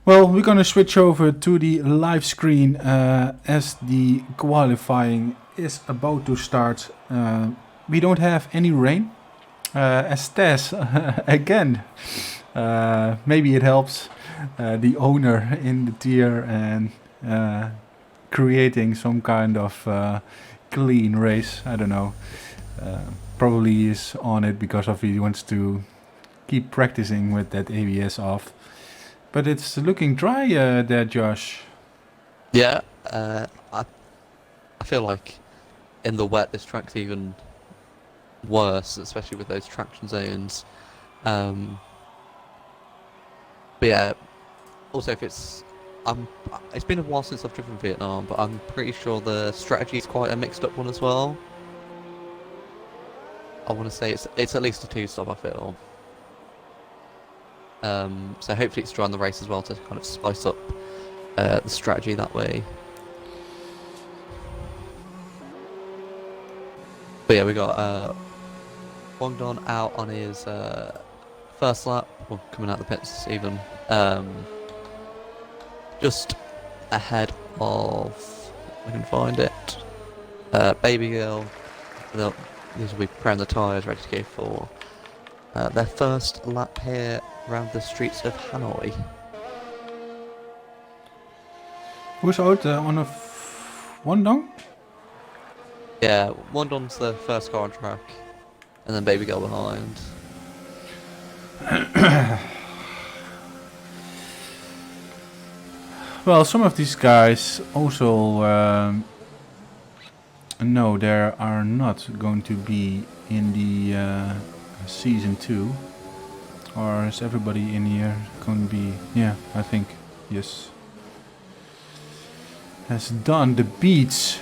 Well, we're gonna switch over to the live screen as the qualifying is about to start. We don't have any rain. As Tess, again, maybe it helps the owner in the tier and creating some kind of clean race. I don't know. Probably is on it because of he wants to keep practicing with that ABS off. But it's looking dry there, Josh. Yeah, I feel like in the wet this track's even worse, especially with those traction zones. Um, but yeah, also if it's been a while since I've driven Vietnam, but I'm pretty sure the strategy is quite a mixed up one as well. I want to say it's at least a two-stop, I feel. So hopefully it's dry on the race as well to kind of spice up the strategy that way. But yeah, we got Wong Don out on his first lap, or coming out the pits even, just ahead of, I can find it, Baby Girl. These will be preparing the tyres, ready to go for their first lap here around the streets of Hanoi. Who's out on a one down? Yeah, Wondon's the first car on track, and then Baby Girl behind. Well, some of these guys also no, they are not going to be in the season 2. Or is everybody in here going to be? Yeah, I think yes. Has done the beats,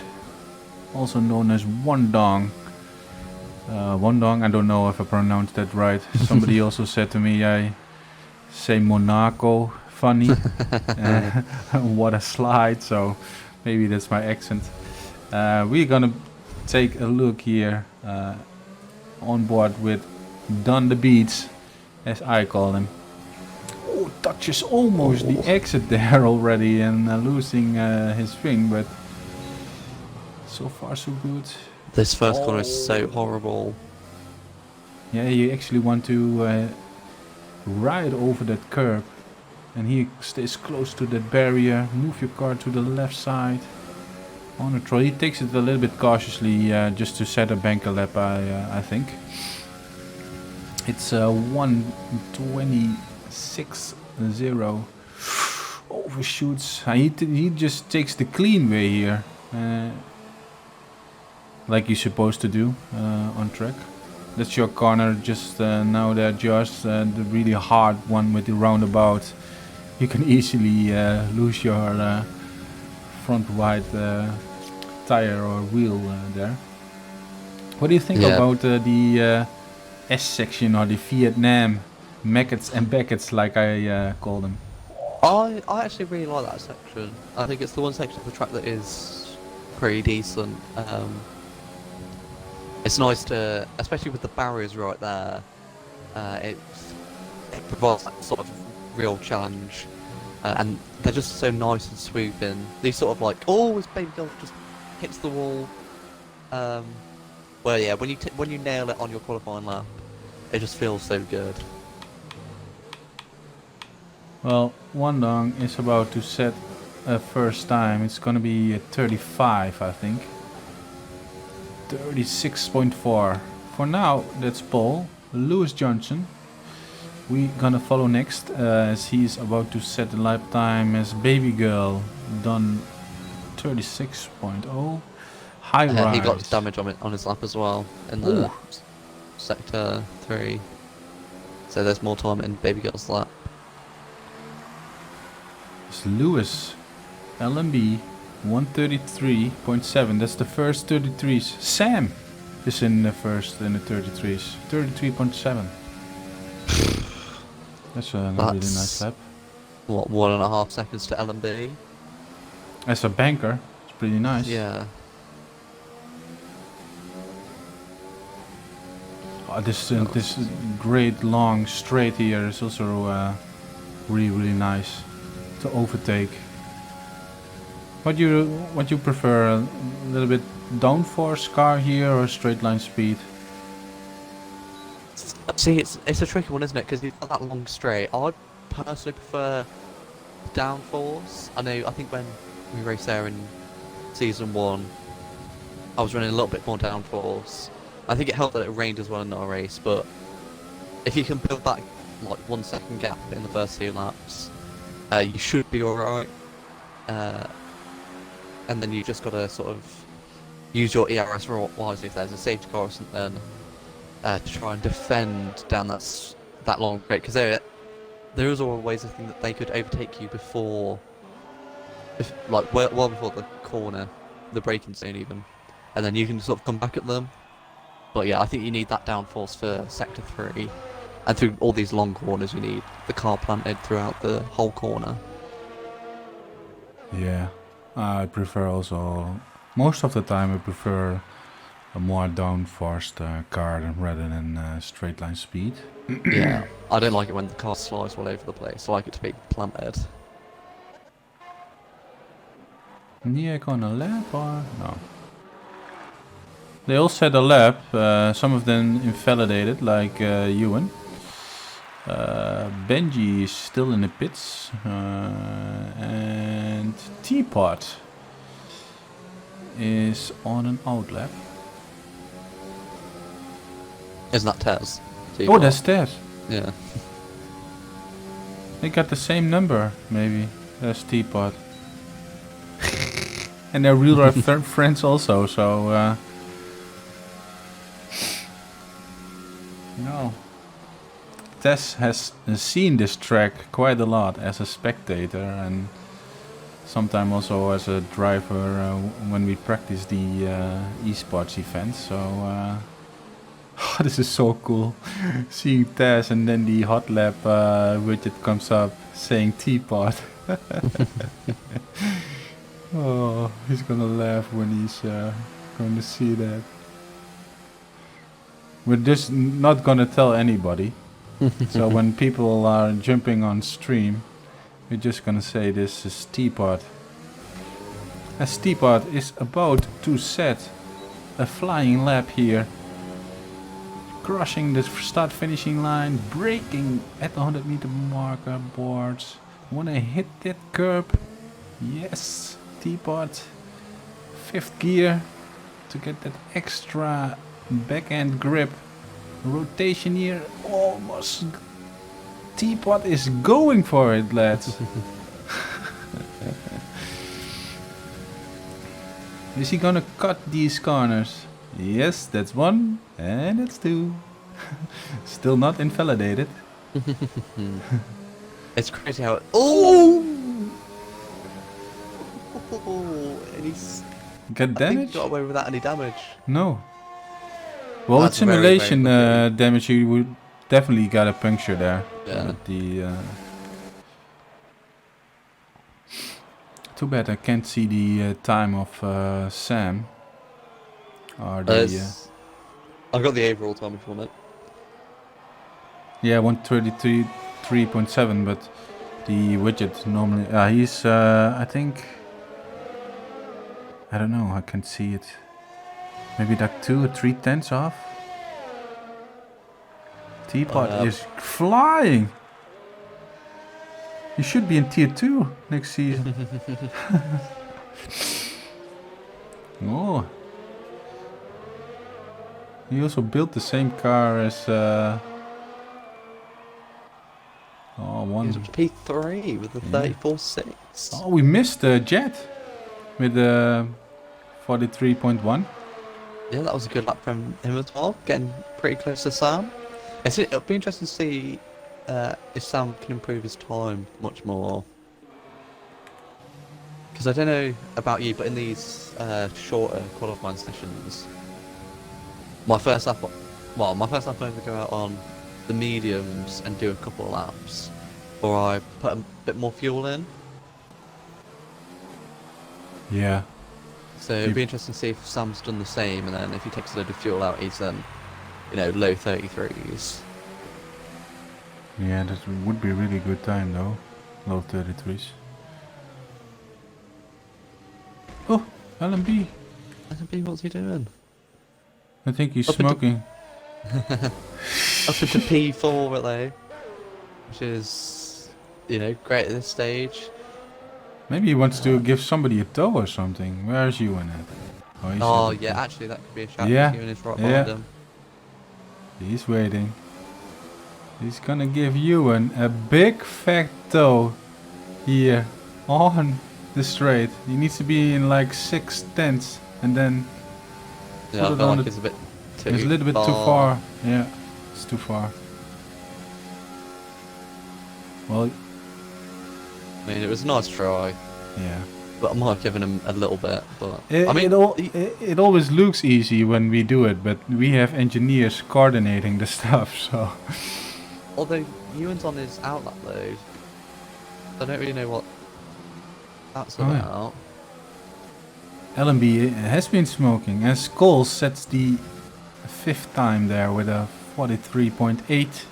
also known as Wondong. Wondong, I don't know if I pronounced that right. Somebody also said to me I say Monaco funny. What a slide, so maybe that's my accent. We're gonna take a look here on board with Done the Beats, as I call him. Oh, touches almost the exit there already and losing his swing, but so far so good. This first corner is so horrible. Yeah, you actually want to ride over that curb, and he stays close to that barrier. Move your car to the left side. On a troll, he takes it a little bit cautiously, just to set a banker lap. I think it's 1:26.0. Overshoots. He just takes the clean way here, like you're supposed to do on track. That's your corner just now there, Josh. The really hard one with the roundabout. You can easily lose your front wide tire or wheel there. What do you think about the S section, or the Vietnam Mackets and Beckets, like I call them? I actually really like that section. I think it's the one section of the track that is pretty decent. It's nice to, especially with the barriers right there, it provides that sort of real challenge, and they're just so nice and swooping. These sort of like, oh, this Baby Girl just hits the wall. Well, yeah, when you nail it on your qualifying lap, it just feels so good. Well, Wandong is about to set a first time. It's gonna be at 35, I think. 36.4. For now, that's Paul. Lewis Johnson. We're gonna follow next as he's about to set the lap time as Baby Girl. Done 36.0. High rise. He got damage on his lap as well in the sector 3. So there's more time in Baby Girl's lap. It's Lewis. LMB 133.7. That's the first 33s. Sam is in the first in the 33s. 33.7. That's a really nice lap. What, 1.5 seconds to LMB? As a banker, it's pretty nice. Yeah. Oh, this great long straight here is also really nice. to overtake. What you prefer? A little bit downforce car here or straight line speed? See, it's a tricky one, isn't it? Because you've got that long straight. I personally prefer downforce. I think when we raced there in season 1, I was running a little bit more downforce. I think it helped that it rained as well in our race, but if you can build that like 1 second gap in the first 2 laps, you should be alright. And then you just got to sort of use your ERS wisely if there's a safety car or something, to try and defend down that long straight, because there is always a thing that they could overtake you before, well before the corner, the braking zone even, and then you can sort of come back at them. But yeah, I think you need that downforce for sector 3, and through all these long corners you need the car planted throughout the whole corner. Yeah, I prefer also, most of the time I prefer a more downforced car rather than straight line speed. Yeah, I don't like it when the car slides all over the place. I like it to be planted. Yeah, going a lap or no? They all said a lap. Some of them invalidated, like Ewan. Benji is still in the pits, and Teapot is on an out lap. Isn't that Tez? Oh, that's Ted. Yeah. They got the same number, maybe. That's Teapot. And they're real life friends also, so... No. Tess has seen this track quite a lot as a spectator and sometimes also as a driver when we practice the esports events. So this is so cool, seeing Tess and then the hot lap widget comes up saying Teapot. Oh, he's gonna laugh when he's going to see that. We're just not gonna tell anybody. So when people are jumping on stream, we're just gonna say this is Teapot. As Teapot is about to set a flying lap here. Crossing the start finishing line, braking at the 100 meter marker boards. Wanna hit that curb? Yes, Teapot. 5th gear to get that extra back end grip. Rotation here, almost. Teapot is going for it, lads. Is he gonna cut these corners? Yes, that's 1 and that's 2. Still not invalidated. It's crazy how it... Oh! And he's... Get I think damage? he got away without any damage. No. Well, That's with simulation very, very damage, you would definitely got a puncture there. Yeah. Too bad I can't see the time of Sam. Or the, I've got the overall time if you want it. yeah, 133.7, but the widget normally... he's, I think... I don't know, I can't see it. Maybe like 2 or 3 tenths off. Teapot is flying. He should be in tier 2 next season. Oh. He also built the same car as He's up to P3 with the 34.6. Oh, we missed Jet with the 43.1. Yeah, that was a good lap from him as well, getting pretty close to Sam. It'll be interesting to see if Sam can improve his time much more. Because I don't know about you, but in these shorter qualifying sessions, my first lap I'm going to go out on the mediums and do a couple of laps, or I put a bit more fuel in. Yeah. So it'd be interesting to see if Sam's done the same, and then if he takes a load of fuel out, he's then, low 33s. Yeah, that would be a really good time though. Low 33s. Oh, LMB. SMB, what's he doing? I think he's Up into- smoking. Up into P4 relay, which is, you know, great at this stage. Maybe he wants to give somebody a tow or something. Where's Ewan at? Oh, he's Oh at the yeah, top. actually that could be a shout. Yeah, Ewan is right yeah. behind him. He's waiting. He's gonna give Ewan a big fat tow here on the straight. He needs to be in like 6/10 and then Yeah, put I it feel on like the... it's a bit too It's a little bit too far. Yeah, it's too far. Well, I mean, it was a nice try, yeah. but I might have given him a little bit. But It, I mean, it always looks easy when we do it, but we have engineers coordinating the stuff, so... although Ewan's on his outlet load, I don't really know what that's Oh, yeah. about. LMB has been smoking, and Skull sets the 5th time there with a 43.8.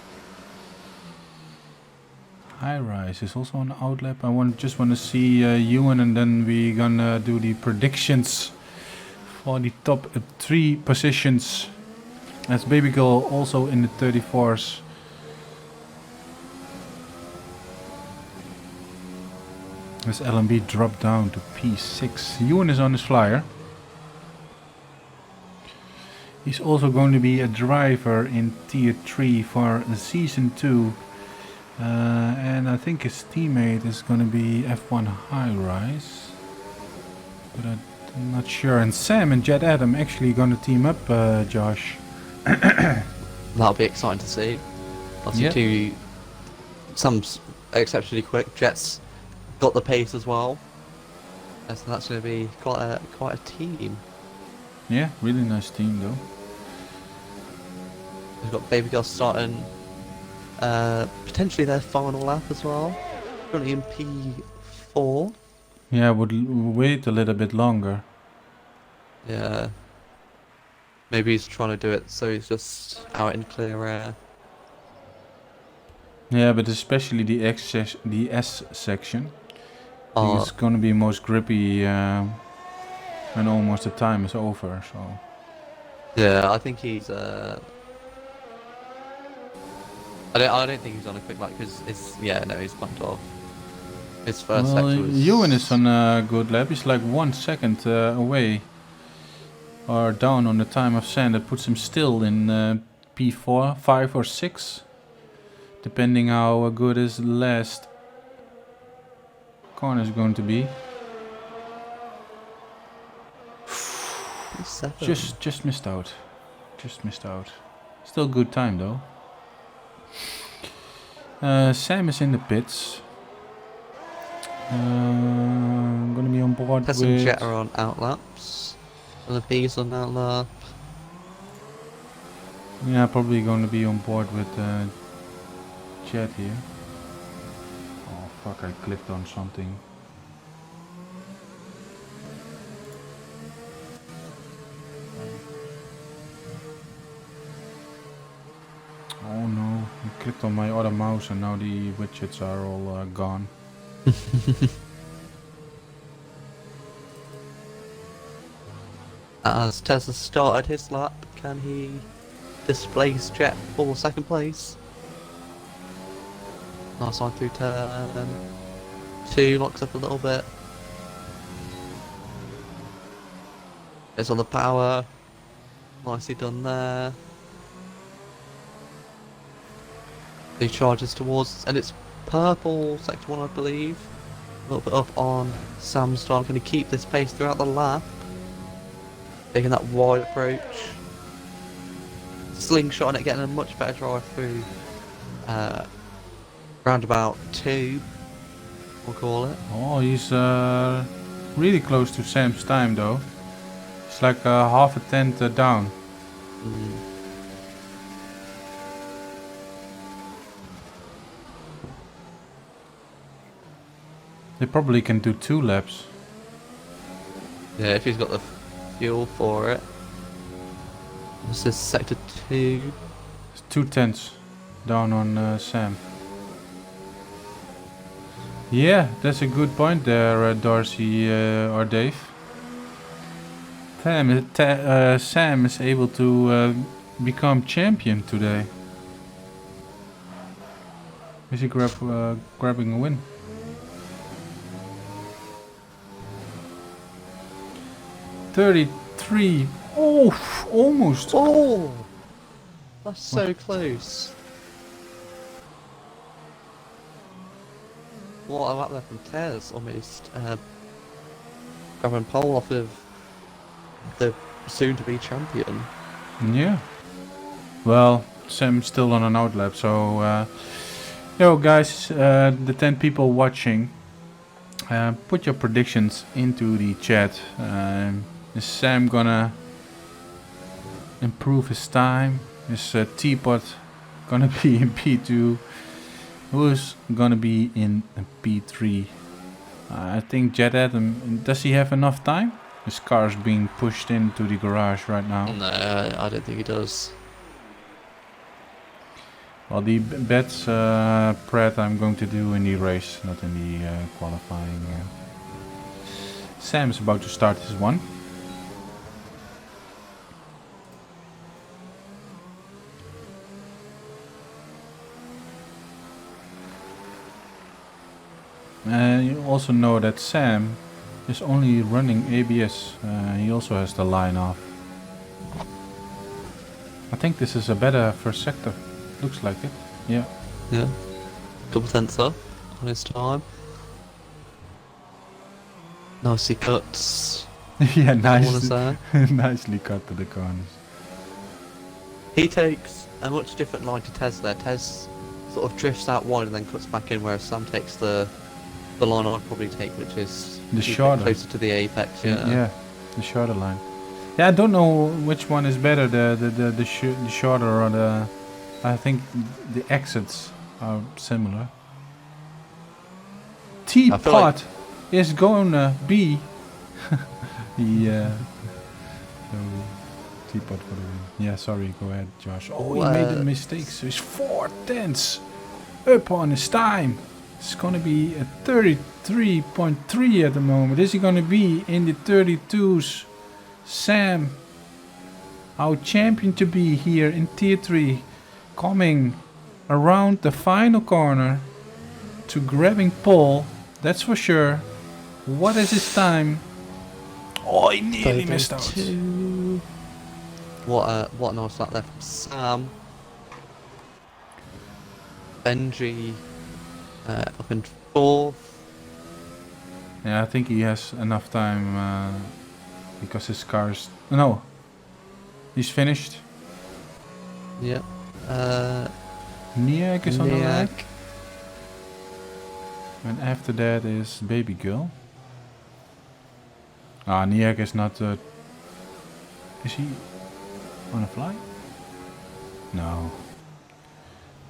High Rise is also on outlap. I just want to see Ewan, and then we gonna do the predictions for the top 3 positions. As Baby Girl also in the 34s. As LMB dropped down to P6. Ewan is on his flyer. He's also going to be a driver in Tier 3 for the Season 2. And I think his teammate is going to be F1 High Rise. But I'm not sure. And Sam and Jet Adam actually going to team up, Josh. That'll be exciting to see. Obviously, some exceptionally quick jets got the pace as well. So that's going to be quite a team. Yeah, really nice team though. We've got Baby Girl starting potentially their final lap as well. Currently in P4. Yeah, would wait a little bit longer. Yeah. Maybe he's trying to do it so he's just out in clear air. Yeah, but especially the S section. I think Oh, it's gonna be most grippy when almost the time is over. So yeah, I think he's. I don't think he's on a quick lap because it's he's bumped off. His first well, sector was. Ewan is on a good lap. He's like 1 second away or down on the time of sand. That puts him still in P4, 5 or 6, depending how good his last corner is going to be. P7. Just missed out. Just missed out. Still good time though. Sam is in the pits. I'm gonna be on board Test and with... Jet are on outlaps. And the B's on outlap. Yeah, probably gonna be on board with Jet here. Oh fuck, I clicked on something. Oh no, I clicked on my other mouse and now the widgets are all gone. As Tesla started his lap, can he displace Jet for second place? Nice line through turn 2, locks up a little bit. It's on the power. Nicely done there. He charges towards, and it's purple sector 1 I believe. A little bit up on Sam's style. Going to keep this pace throughout the lap. Taking that wide approach. Slingshot on it, getting a much better drive through roundabout 2, we'll call it. Oh, he's really close to Sam's time though. It's like half a tenth down. They probably can do 2 laps. Yeah, if he's got the fuel for it. This is sector 2. It's 2 tenths down on Sam. Yeah, that's a good point there, Darcy or Dave. Sam is able to become champion today. Is he grabbing a win? $33. Oh, almost. Oh, that's so close. What a lap there from Tez, almost grabbing pole off of the soon-to-be champion. Yeah. Well, Sam's still on an outlap, so yo guys, the 10 people watching, put your predictions into the chat. Is Sam gonna improve his time? Is Teapot gonna be in P2? Who's gonna be in P3? I think Jet Adam, does he have enough time? His car's being pushed into the garage right now. No, I don't think he does. Well, the bets, Pratt, I'm going to do in the race, not in the qualifying. Sam's about to start his one. You also know that Sam is only running ABS. He also has the line off. I think this is a better first sector. Looks like it. Yeah. Yeah. Couple tenths up on his time. Nicely cuts. Yeah, Corners nice. there. Nicely cut to the corners. He takes a much different line to Tez there. Tez sort of drifts out wide and then cuts back in, whereas Sam takes the line I'd probably take, which is The shorter. closer to the apex. Yeah, the shorter line. Yeah, I don't know which one is better, the shorter or the. I think the exits are similar. Teapot is gonna be the Teapot for the win. Yeah, sorry, go ahead, Josh. Oh, he made a mistake, so he's 4 tenths up on his time. It's gonna be a 33.3 at the moment. Is he gonna be in the 32s? Sam, our champion to be here in Tier 3, coming around the final corner to grabbing pole, that's for sure. What is his time? Oh, he nearly missed out. What a nice lap there from Sam. Benji up in 4th. Yeah, I think he has enough time because his car's... No, he's finished. Yep. Niak is on the leg. Niak. And after that is Baby Girl. Ah, Niak is not... is he on a fly? No.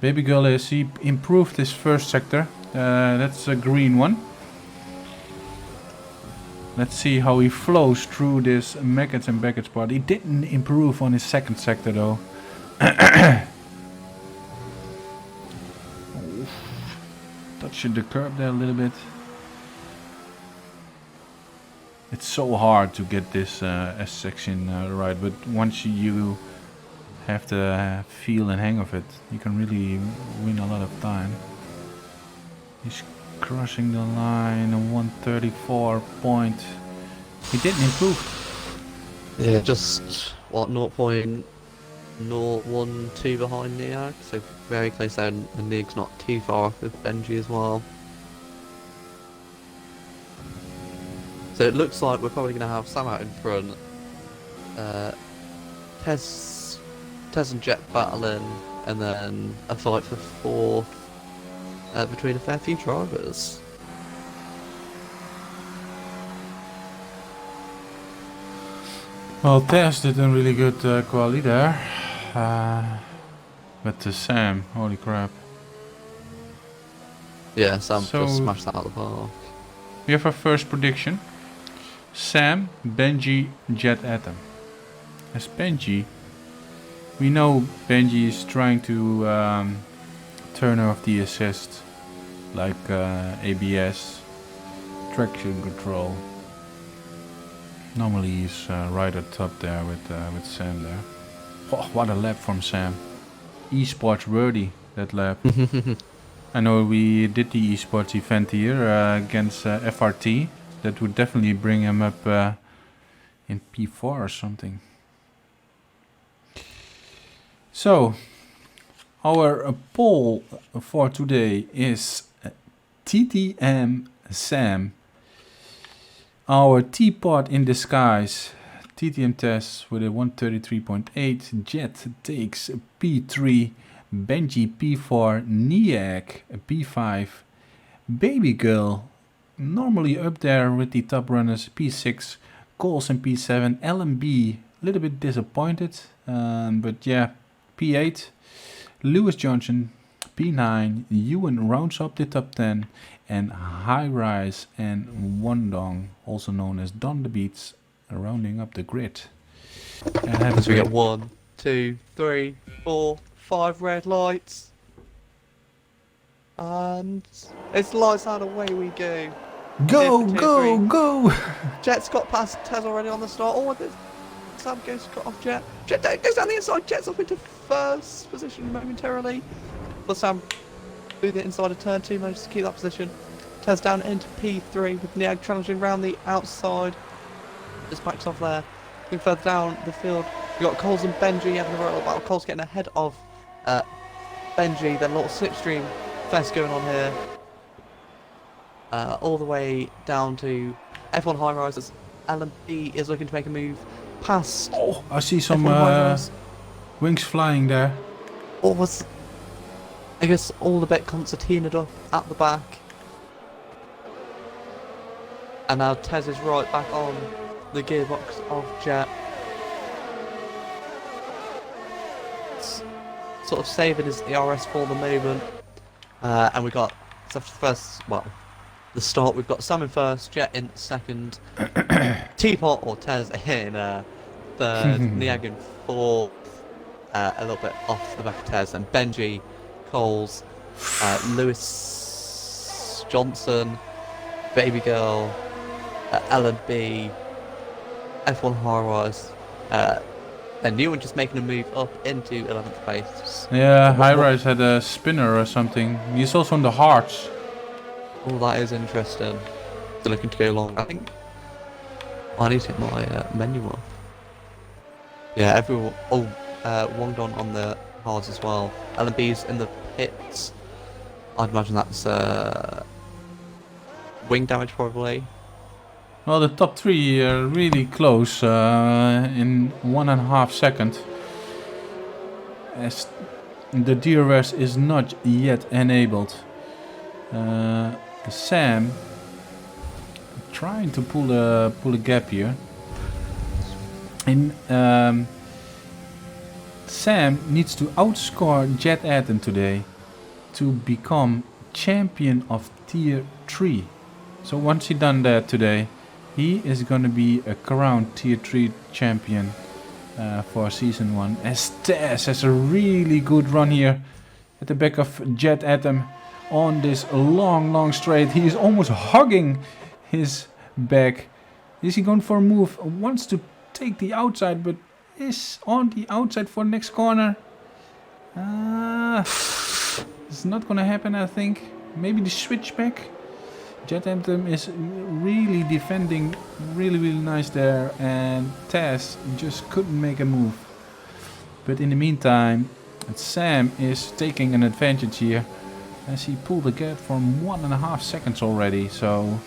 Baby Girl is... He improved his first sector. That's a green one. Let's see how he flows through this Maggots and Baggots part. He didn't improve on his second sector though. Touching the curb there a little bit. It's so hard to get this S section right, but once you have the feel and hang of it, you can really win a lot of time. He's crossing the line on 134 point. He didn't improve. Yeah, just what 0.012 behind Niag, so very close there, and Niag's not too far off with Benji as well. So it looks like we're probably going to have Sam out in front. Tez and Jet battling, and then a fight for 4th between a fair few drivers. Well, Tess did a really good quali there. But Sam, holy crap. Yeah, Sam So- just smashed that out of the park. We have our first prediction. Sam, Benji, Jet Atom. As Benji, we know Benji is trying to turn off the assist, like ABS, traction control. Normally he's right at top there with Sam there. Oh, what a lap from Sam. Esports worthy, that lap. I know we did the esports event here against FRT. That would definitely bring him up in P4 or something. So, our poll for today is TTM Sam. Our teapot in disguise. TTM tests with a 133.8. Jet takes P3. Benji P4. Niak P5. Baby Girl normally up there with the top runners. P6. Coulson P7. LMB a little bit disappointed. But yeah, P8. Lewis Johnson P9. Ewan rounds up the top 10. And High Rise and Wondong, also known as Don the Beats, rounding up the grid. So we get 1, 2, 3, 4, 5 red lights. And it's lights out, away we go. Go, go, go! Jet's got past Tez already on the start. Oh, Sam goes cut off Jet. Jet goes down the inside. Jet's up into first position momentarily. But Sam, through the inside of turn 2, manages to keep that position. Tez down into P3 with Niag challenging around the outside. Just backs off there. Looking further down the field, we've got Coles and Benji having a little battle. Coles getting ahead of Benji. Then a little slipstream fest going on here. All the way down to F1 high rises. LMB is looking to make a move past. Oh, I see some wings flying there. Or was, I guess, all the bet concertinaed up at the back. And now Tez is right back on the gearbox of Jet. It's sort of saving his ERS for the moment. And we got, so first, well, the start, we've got Sam in first, Jet in second, Teapot or Tez in third, Niag in fourth, a little bit off the back of Tez, and Benji, Coles, Lewis Johnson, Baby Girl, L&B, F1 High Rise, and Newman just making a move up into 11th place. Yeah, High Rise had a spinner or something. He's also on the hearts. Oh, that is interesting. They're looking to go long. I think I need to get my menu off. Yeah, everyone. Oh, Wongdon on the hards as well. L&B's in the pits. I'd imagine that's wing damage probably. Well, the top three are really close in 1.5 seconds. As the DRS is not yet enabled. Sam trying to pull a gap here. And Sam needs to outscore Jet Atom today to become champion of tier 3. So once he done that today, he is gonna be a crowned tier 3 champion for season 1. As Tess has a really good run here at the back of Jet Atom on this long straight. He is almost hugging his back. Is he going for a move? Wants to take the outside, but is on the outside for the next corner. It's not gonna happen, I think. Maybe the switchback. Jet Anthem is really defending really nice there, and Tess just couldn't make a move. But in the meantime, Sam is taking an advantage here as he pulled the gap from 1.5 seconds already. So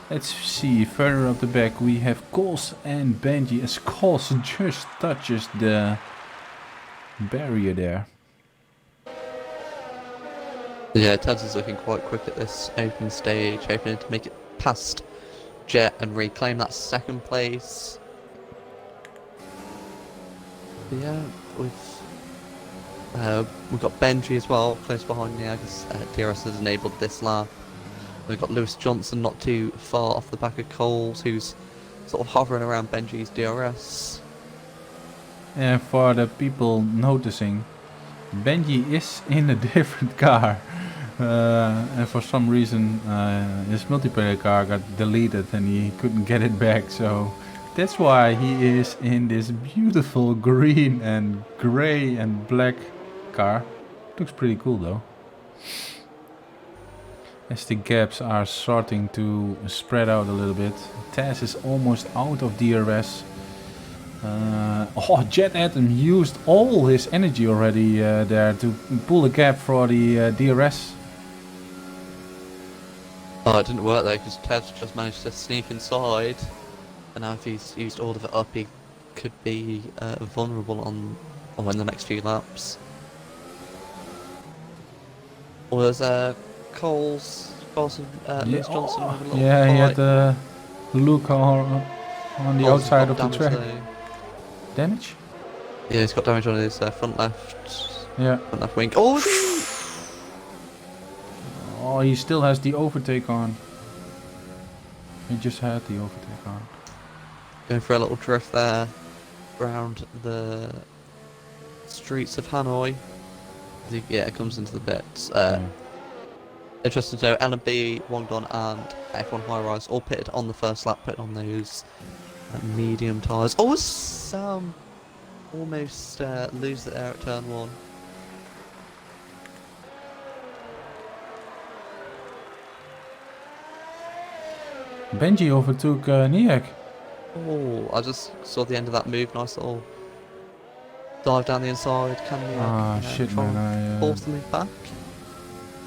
let's see, further up the back we have Coles and Benji, as Coles just touches the barrier there. Yeah, Tez is looking quite quick at this open stage, hoping to make it past Jet and reclaim that second place. But yeah, we've got Benji as well, close behind me. I guess DRS has enabled this lap. We've got Lewis Johnson not too far off the back of Coles, who's sort of hovering around Benji's DRS. And for the people noticing, Benji is in a different car And for some reason his multiplayer car got deleted and he couldn't get it back, so that's why he is in this beautiful green and gray and black car. Looks pretty cool though. As the gaps are starting to spread out a little bit. Taz is almost out of DRS. Jet Atom used all his energy already there to pull a gap for the DRS. Oh, it didn't work though, because Tez just managed to sneak inside. And now if he's used all of it up, he could be vulnerable in the next few laps. Well, there's Lewis Johnson having a little yeah, he fight. had Luke on the outside of the track. Though. Damage? Yeah, he's got damage on his front left. Yeah. Front left wing. Oh, Oh, he still has the overtake on. He just had the overtake on. going for a little drift there around the streets of Hanoi. Yeah, it comes into the bits. Interesting to know, L&B, Wongdon and F1 High Rise all pitted on the first lap, pitted on those medium tyres. Oh, Sam almost lose it there at turn 1. Benji overtook Niak. Oh, I just saw the end of that move. Nice little dive down the inside. Can we Shit, try man, and I force the move back?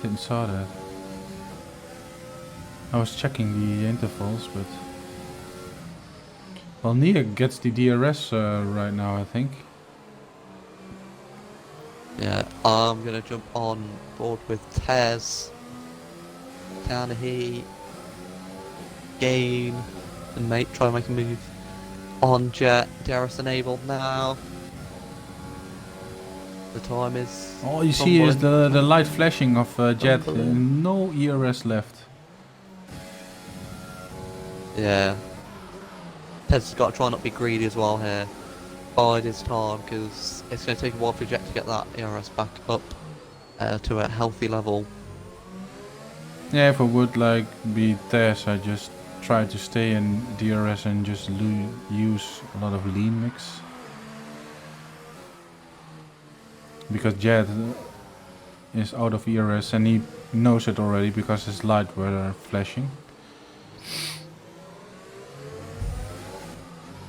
didn't saw that. I was checking the intervals, but... Well, Niak gets the DRS right now, I think. Yeah, I'm going to jump on board with Tez. Can he gain and try and make a move on Jet? DRS enabled now. The time is... All you see is the light flashing of Jet. Rumbling. No ERS left. Yeah. Tez has got to try and not be greedy as well here. Bide his time, because it's going to take a while for Jet to get that ERS back up to a healthy level. Yeah, if I would like be Tess, I just try to stay in DRS and just use a lot of lean mix. Because Jet is out of ERS and he knows it already because his lights were flashing.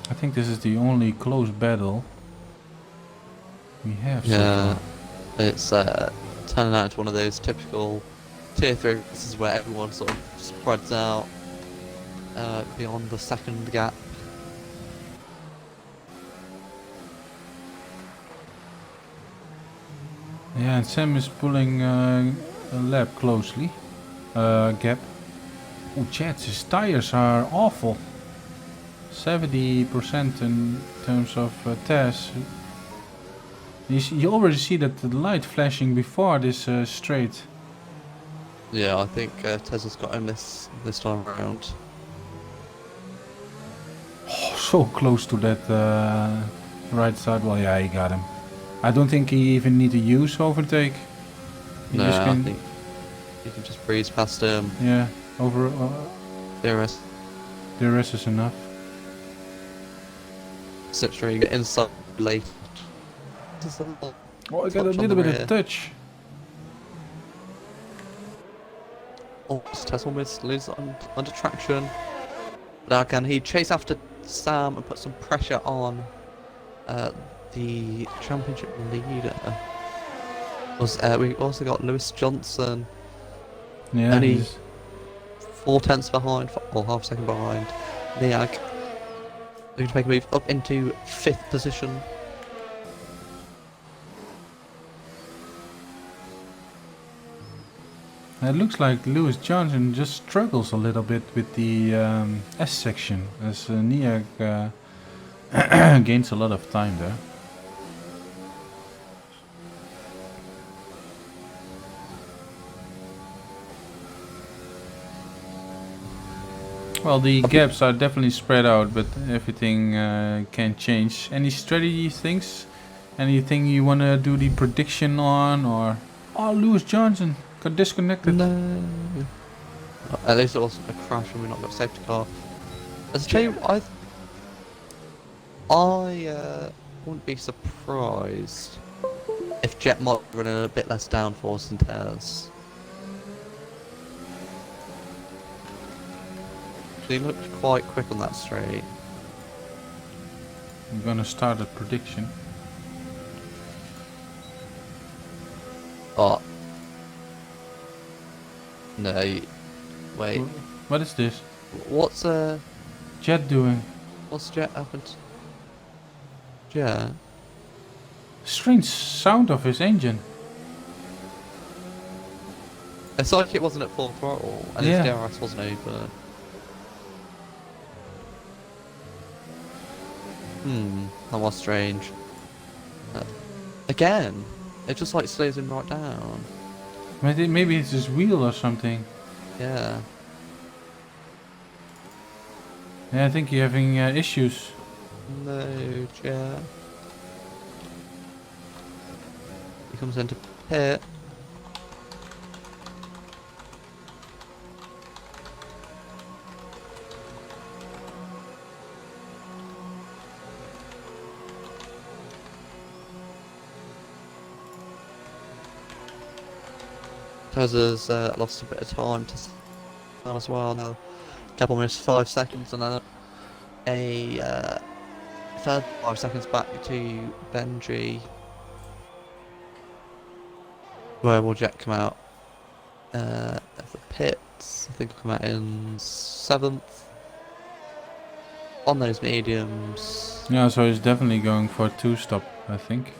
I think this is the only close battle we have so Yeah, far. it's turning out into one of those typical tier 3 races where everyone sort of spreads out beyond the second gap. Yeah, and Sam is pulling a lap closely. Gap. Oh, Jet's tires are awful. 70% in terms of tests. You already see that the light flashing before this straight. Yeah, I think Tesla's got him this time around. Oh, so close to that right side. Well, yeah, he got him. I don't think he even need to use overtake. He No, just I can, think you can just breeze past him. yeah, over DRS the rest is enough. slipstream inside late. Oh, I got a little bit of touch. Oh, Tesla almost loses under traction. Now can he chase after Sam and put some pressure on the championship leader? We also got Lewis Johnson, Yeah, only he's- 4 tenths behind, or half a second behind Niag. Looking to make a move up into 5th position. It looks like Lewis Johnson just struggles a little bit with the S section, as Niak gains a lot of time there. Well, the gaps are definitely spread out, but everything can change. Any strategy things? Anything you want to do the prediction on? Or oh, Lewis Johnson Got disconnected. No. At least it wasn't a crash and we not got a safety car. As I tell you, I wouldn't be surprised if Jet might run a bit less downforce than Tez. He looked quite quick on that straight. I'm gonna start a prediction. Oh. No. Wait. What is this? What's Jet doing? what's Jet happened? Jet? Strange sound of his engine. It's like it wasn't at full throttle and Yeah. his DRS wasn't over. That was strange. Again, it just like slows him right down. Maybe it's his wheel or something. Yeah. Yeah, I think you're having issues. No, Jet. He comes into pit. Tez's lost a bit of time to start as well now. Couple minutes, 5 seconds, and then a third 5 seconds back to Benji. Where will Jet come out? The pits, I think will come out in 7th. On those mediums. Yeah, so he's definitely going for a 2-stop, I think.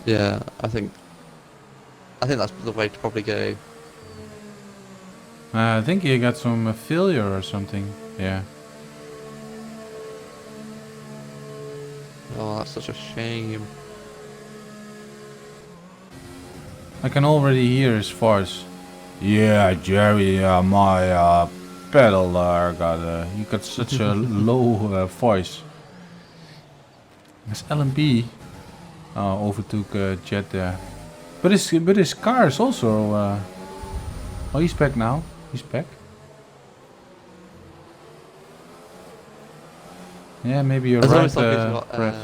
Yeah, I think that's the way to probably go. I think he got some failure or something. Yeah. Oh, that's such a shame. I can already hear his voice. Yeah, Jerry, my pedal got you got such a low voice. As LMB overtook Jet there, but his car is also. Oh, he's back now. He's back. Yeah, maybe you're It's right. almost like he's got Brett.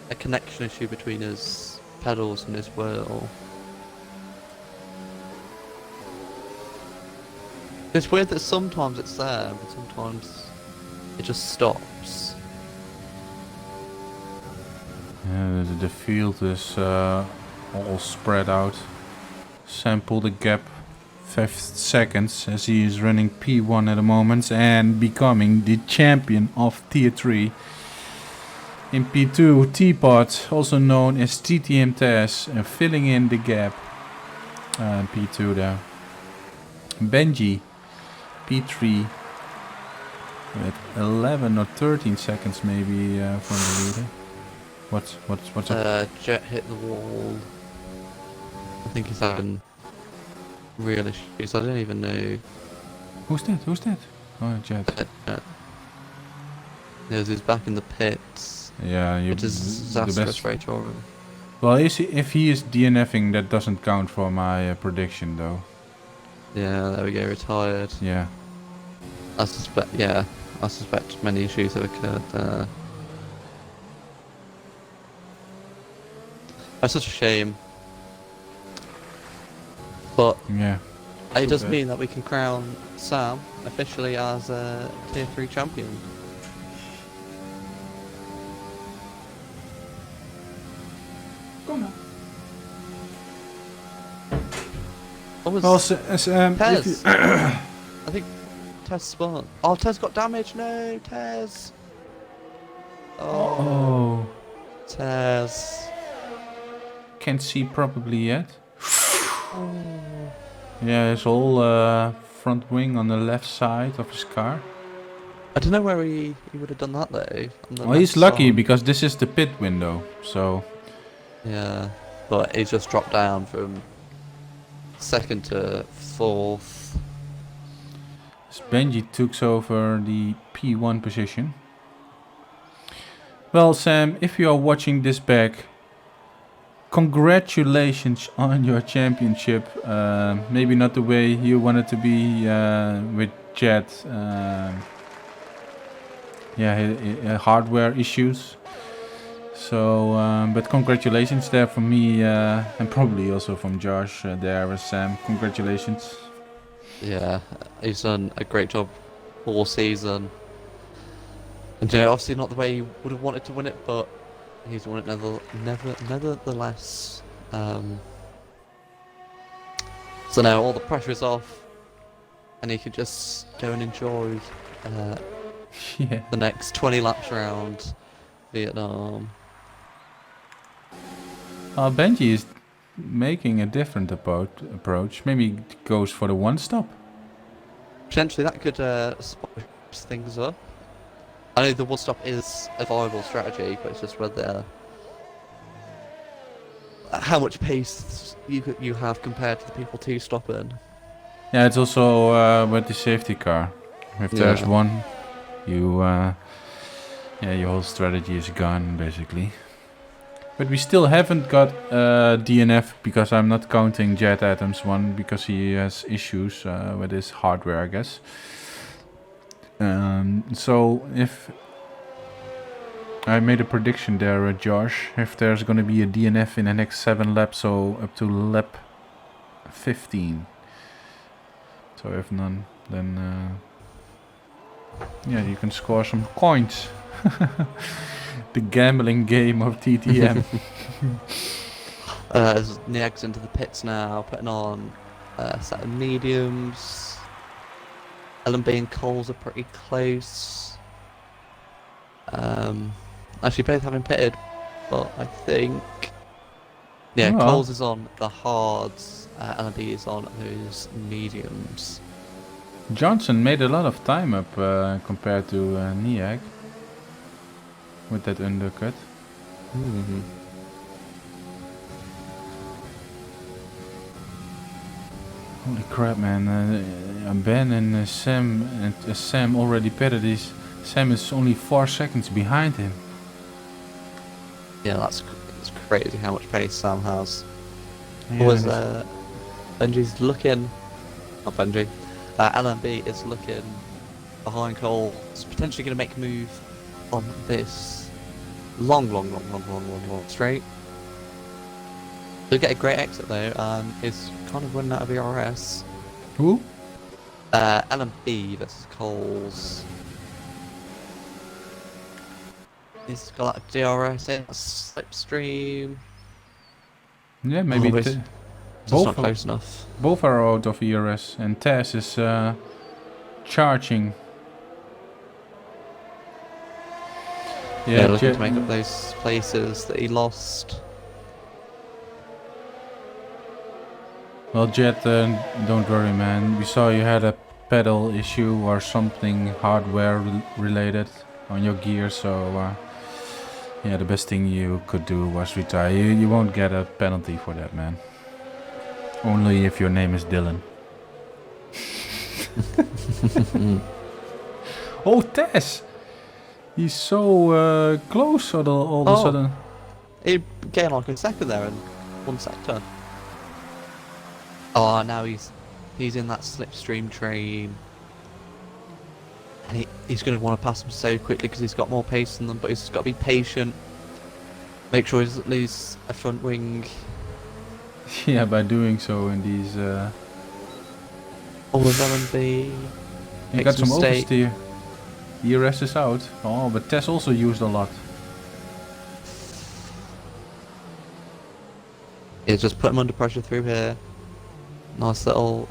a connection issue between his pedals and his wheel. It's weird that sometimes it's there, but sometimes it just stops. Yeah, the field is all spread out. Sam pulled a gap 5 seconds as he is running P1 at the moment and becoming the champion of Tier 3. In P2, Teapot, also known as TTM Tess, filling in the gap. P2 there. Benji, P3, with 11 or 13 seconds maybe from the leader. What's up? Jet hit the wall. I think he's having real issues. I don't even know. Who's that? Oh, Jet. He's back in the pits. Yeah, It is disastrous rate for him. Well, if he is DNFing, that doesn't count for my prediction, though. Yeah, there we go, retired. Yeah. I suspect many issues have occurred there. That's such a shame. But Yeah. it does mean that we can crown Sam officially as a Tier 3 champion. Come on. What was Well, Tez? I think Tez spun. Oh, Tez got damaged. No, Tez. Oh. Tez. Can't see properly yet. Yeah, his whole front wing on the left side of his car. I don't know where he would have done that though. Well, he's lucky because this is the pit window, so... Yeah, but he just dropped down from 2nd to 4th. Benji took over the P1 position. Well, Sam, if you are watching this back, congratulations on your championship. Maybe not the way you wanted to be with Jet. Hardware issues. So, but congratulations there from me and probably also from Josh there with Sam. Congratulations. Yeah, he's done a great job all season. And obviously not the way he would have wanted to win it, but he's won it nevertheless. So now all the pressure's off, and he could just go and enjoy the next 20 laps around Vietnam. Benji is making a different approach. Maybe he goes for the one stop. Potentially that could spice things up. I know the one stop is a viable strategy, but it's just whether how much pace you have compared to the people two stopping. Yeah, it's also with the safety car. If there's one, your whole strategy is gone basically. But we still haven't got DNF because I'm not counting Jet Adams one because he has issues with his hardware, I guess. So if I made a prediction there, Josh, if there's going to be a DNF in the next 7 laps, so up to lap 15. So if none, then you can score some coins. The gambling game of TTM. Niag's into the pits now, putting on a set of mediums. LMB and Coles are pretty close. Actually, both haven't pitted, but I think Coles is on the hards, LMB is on those mediums. Johnson made a lot of time up compared to Niag with that undercut. Mm-hmm. Holy crap, man! Ben and Sam already pitted. Sam is only 4 seconds behind him. Yeah, that's crazy how much pace Sam has. Yeah, Benji's looking, not Benji, LMB is looking behind Cole. It's potentially going to make a move on this long straight. He'll get a great exit though, is kind of running out of ERS. Who? LMB versus Coles. He's got like DRS in, slipstream. Yeah, maybe just not close enough. Both are out of ERS, and Tess is charging. Yeah, looking to make up those places that he lost. Well, Jet, don't worry, man. We saw you had a pedal issue or something hardware related on your gear, so the best thing you could do was retire. You won't get a penalty for that, man. Only if your name is Dylan. Oh, Tess! He's so close all of a sudden. He gained like a second there in 1 sector. Oh, now he's in that slipstream train. And he's going to want to pass him so quickly because he's got more pace than them, but he's just got to be patient. Make sure he doesn't lose a front wing. Yeah, by doing so in these... All of LMB. You got some oversteer. ERS is out. Oh, but Tess also used a lot. Yeah, just put him under pressure through here. Nice little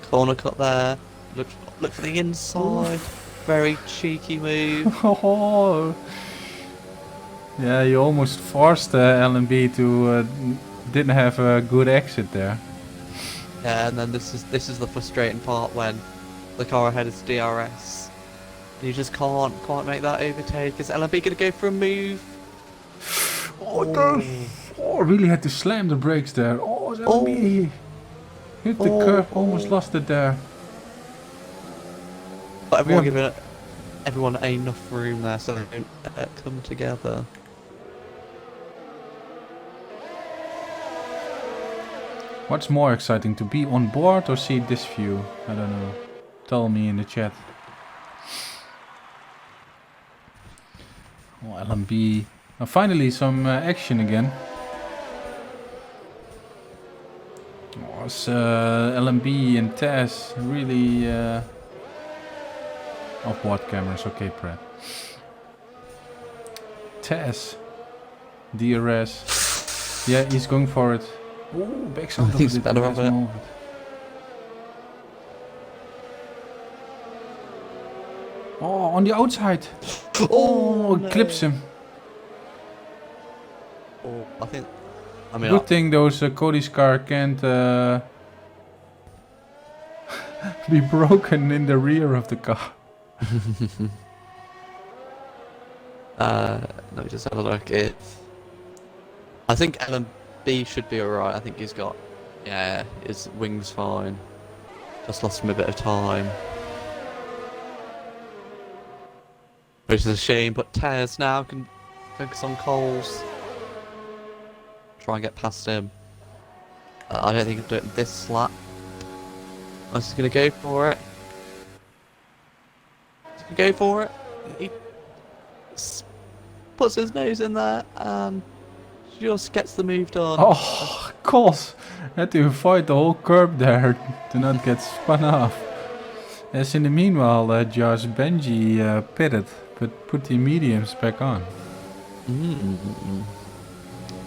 corner cut there. Look for the inside. Oof. Very cheeky move. Oh. Yeah, you almost forced LMB to didn't have a good exit there. Yeah, and then this is the frustrating part when the car ahead is DRS. You just can't make that overtake. Is LMB gonna go for a move? I really had to slam the brakes there. Oh, LMB hit the curb, almost lost it there. But everyone giving everyone enough room there so they don't come together. What's more exciting, to be on board or see this view? I don't know. Tell me in the chat. Oh, LMB. Finally some action again. Oh, it's, LMB and Taz really... Off-board cameras, okay, Brad. Taz. DRS. Yeah, he's going for it. Ooh, backside of He's it. better of it. Oh, on the outside. Oh, no. clips him. Oh, I mean, Good thing those Cody's car can't be broken in the rear of the car. let me just have a look. I think LMB should be alright. I think he's got, yeah, his wings fine. Just lost him a bit of time. Which is a shame, but Tez now can focus on Coles. Try and get past him. I don't think he'll do it this lap. I'm just gonna go for it. He's gonna go for it. He puts his nose in there and just gets the move done. Oh, Coles had to avoid the whole curb there to not get spun off. As in the meanwhile, Josh Benji pitted, but put the mediums back on.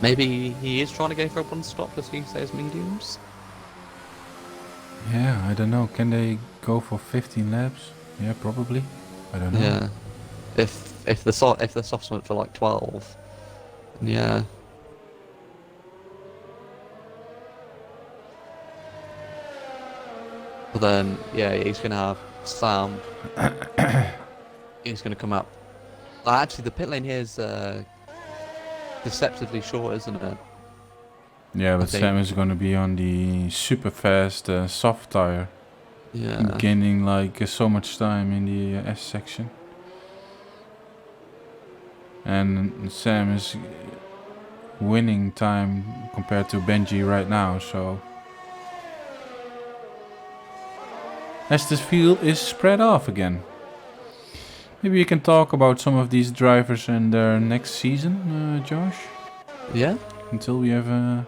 Maybe he is trying to go for a one stop just use those mediums. Yeah, I don't know. Can they go for 15 laps? Yeah, probably. I don't know. Yeah. If the softs went for like 12. Yeah. But then yeah, he's gonna have Sam. He's gonna come up. Actually the pit lane here is deceptively short, isn't it? Yeah, but Sam is going to be on the super fast soft tire. Yeah. Gaining like so much time in the S section. And Sam is winning time compared to Benji right now, so... As this field is spread off again. Maybe we can talk about some of these drivers and their next season, Josh? Yeah? Until we have a...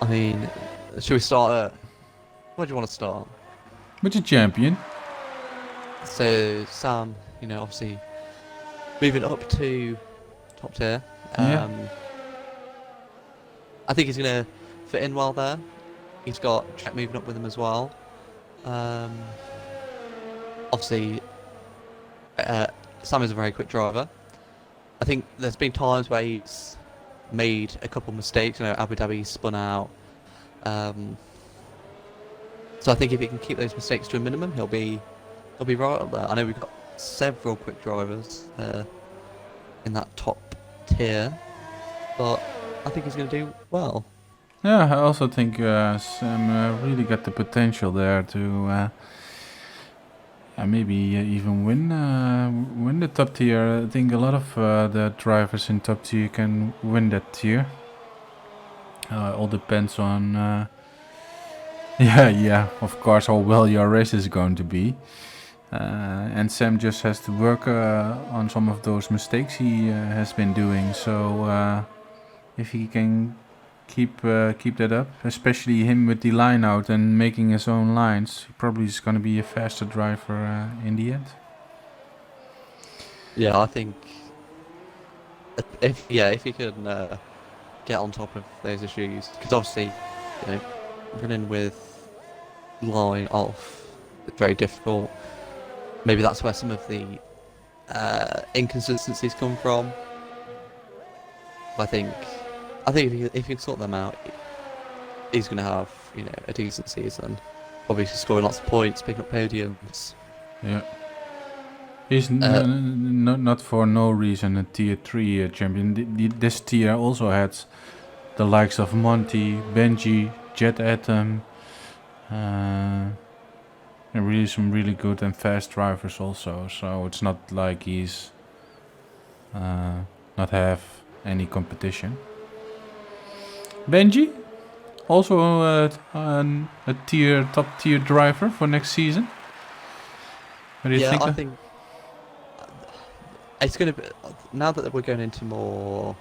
I mean, should we start at... Where do you want to start? With the champion. So, Sam, you know, obviously moving up to top tier. Yeah. I think he's going to fit in well there. He's got Chet moving up with him as well. Obviously, Sam is a very quick driver. I think there's been times where he's made a couple mistakes. You know, Abu Dhabi spun out. So I think if he can keep those mistakes to a minimum, he'll be right up there. I know we've got several quick drivers in that top tier, but I think he's going to do well. Yeah, I also think Sam really got the potential there to maybe even win the top tier. I think a lot of the drivers in top tier can win that tier. All depends on yeah, of course, how well your race is going to be. And Sam just has to work on some of those mistakes he has been doing. So if he can keep that up, especially him with the line out and making his own lines, he probably is going to be a faster driver in the end. Yeah, I think if he can get on top of those issues, because obviously, you know, running with line off is very difficult. Maybe that's where some of the inconsistencies come from. I think if he can sort them out, he's going to have, you know, a decent season. Obviously scoring lots of points, picking up podiums. Yeah. He's not for no reason a tier 3 champion. This tier also had the likes of Monty, Benji, Jet Atom, and really some really good and fast drivers also. So it's not like he's not have any competition. Benji, also a top tier driver for next season. What do you Yeah, think? I think it's going to be, now that we're going into more,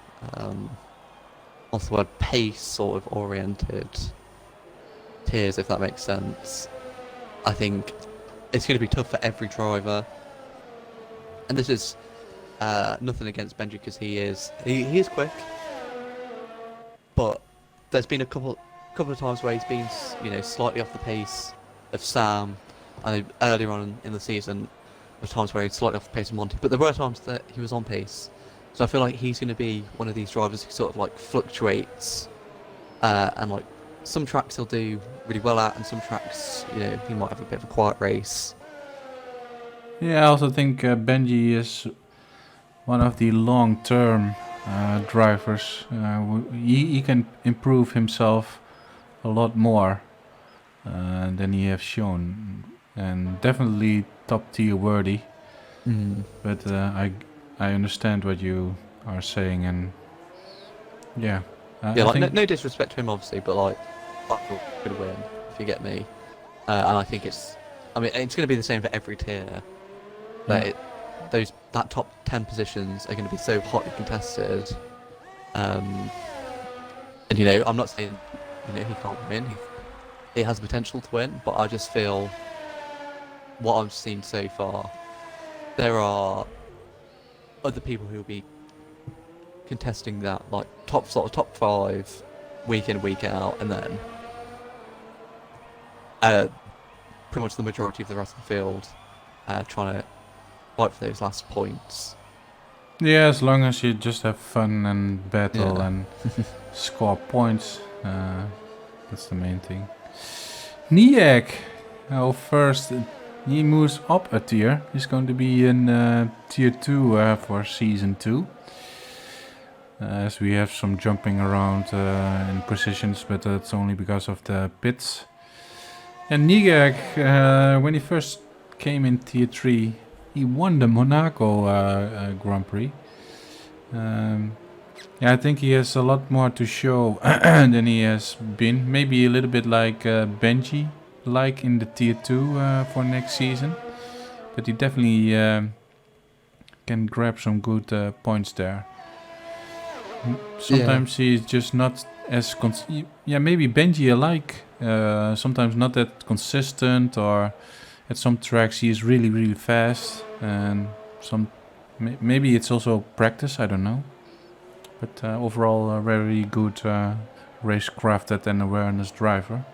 what's the word, pace sort of oriented tiers, if that makes sense. I think it's going to be tough for every driver. And this is nothing against Benji because he is quick, but there's been a couple of times where he's been slightly off the pace of Sam. I know earlier on in the season, there were times where he's slightly off the pace of Monty, but there were times that he was on pace. So I feel like he's going to be one of these drivers who sort of like fluctuates, and like some tracks he'll do really well at, and some tracks he might have a bit of a quiet race. Yeah, I also think Benji is one of the long-term drivers. He can improve himself a lot more than he has shown, and definitely top tier worthy. But I understand what you are saying, and yeah, Yeah, I like think no disrespect to him, obviously, but like Blackpool could win if you get me. And I think it's going to be the same for every tier. That that top 10 positions are going to be so hotly contested. And I'm not saying he can't win. He has the potential to win, but I just feel what I've seen so far, there are other people who will be contesting that like top 5 week in week out, and then pretty much the majority of the rest of the field trying to fight for those last points. yeah, as long as you just have fun and battle Yeah. and score points, that's the main thing. Niak, first, he moves up a tier. He's going to be in tier 2 for season 2. As we have some jumping around in positions, but that's only because of the pits. And Niak, when he first came in tier 3, he won the Monaco Grand Prix. Yeah, I think he has a lot more to show than he has been. Maybe a little bit like Benji, like in the tier 2 for next season. But he definitely can grab some good points there. Sometimes he's just not as maybe Benji alike. Sometimes not that consistent, or at some tracks he is really fast, and maybe it's also practice. I don't know. But overall, a very good racecrafted and awareness driver.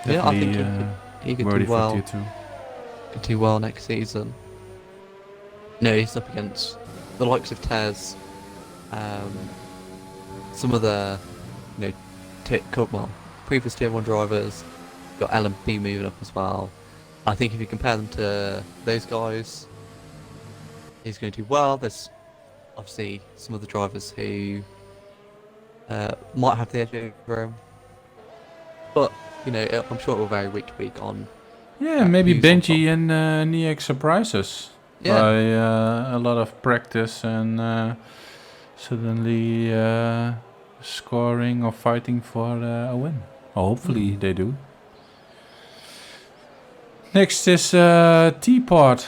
Yeah, I think he could do well. For tier 2. Could do well next season. No, he's up against the likes of Tez, some of the previous tier 1 drivers. Got LMP moving up as well. I think if you compare them to those guys, he's going to do well. There's obviously some of the drivers who might have the edge over him, but I'm sure it will vary week to week on. Yeah, maybe Benji and Niak surprise us by a lot of practice and suddenly scoring or fighting for a win. Or hopefully they do. Next is Teapot.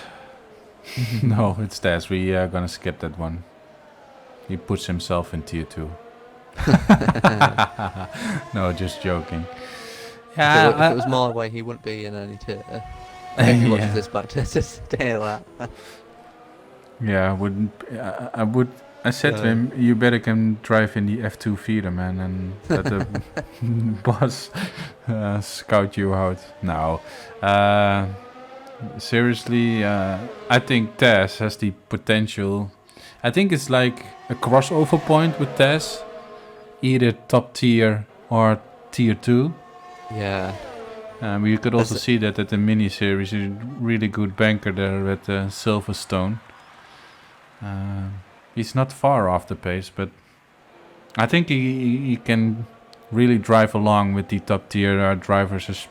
No, it's Taz. We are gonna skip that one. He puts himself in tier 2. No, just joking. Yeah, if it was my way, he wouldn't be in any tier. I think he watches this back to just hear that. Yeah, I would. I said to him, "You better can drive in the F2 feeder, man, and let the boss scout you out." No, seriously, I think Taz has the potential. I think it's like a crossover point with Taz, either top tier or tier 2. Yeah. You could also see that at the mini series, he's a really good banker there at Silverstone. He's not far off the pace, but I think he can really drive along with the top tier drivers.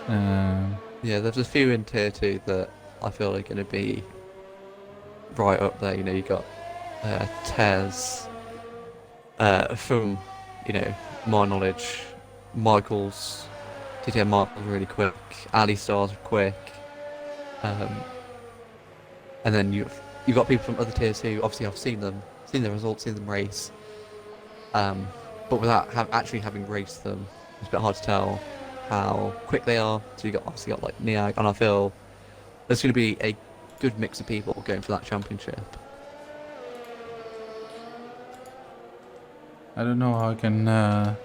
Yeah, there's a few in tier 2 that I feel are going to be right up there. You got Tez, From, my knowledge, Michael's TTM Michael's really quick. Ali Stars are quick. Um, and then you've got people from other tiers who obviously have seen their results, seen them race. But without actually having raced them, it's a bit hard to tell how quick they are. So you obviously got like Niag, and I feel there's going to be a good mix of people going for that championship. I don't know how I can. Oh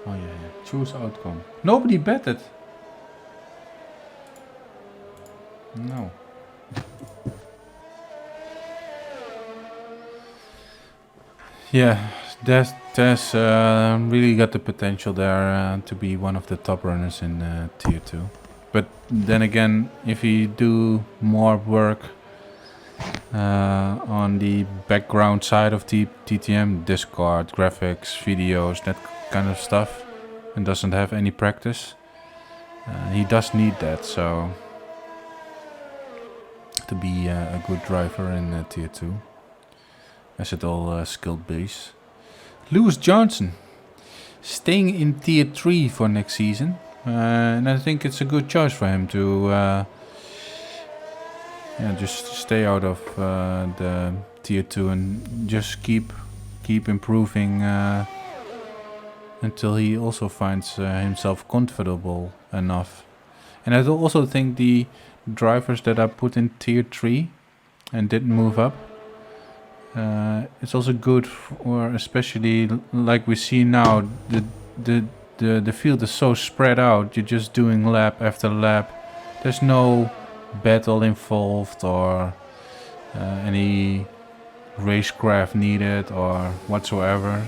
yeah. Choose outcome. Nobody betted. No. Yeah, there's really got the potential there to be one of the top runners in tier 2. But then again, if you do more work on the background side of TTM, Discord, graphics, videos, that kind of stuff, and doesn't have any practice, he does need that. So to be a good driver in tier 2. As it all skill base. Lewis Johnson staying in tier 3 for next season, and I think it's a good choice for him to just stay out of the tier 2 and just keep improving until he also finds himself comfortable enough. And I also think the drivers that are put in tier 3 and didn't move up, it's also good for, especially like we see now, the field is so spread out. You're just doing lap after lap. There's no battle involved or any racecraft needed or whatsoever.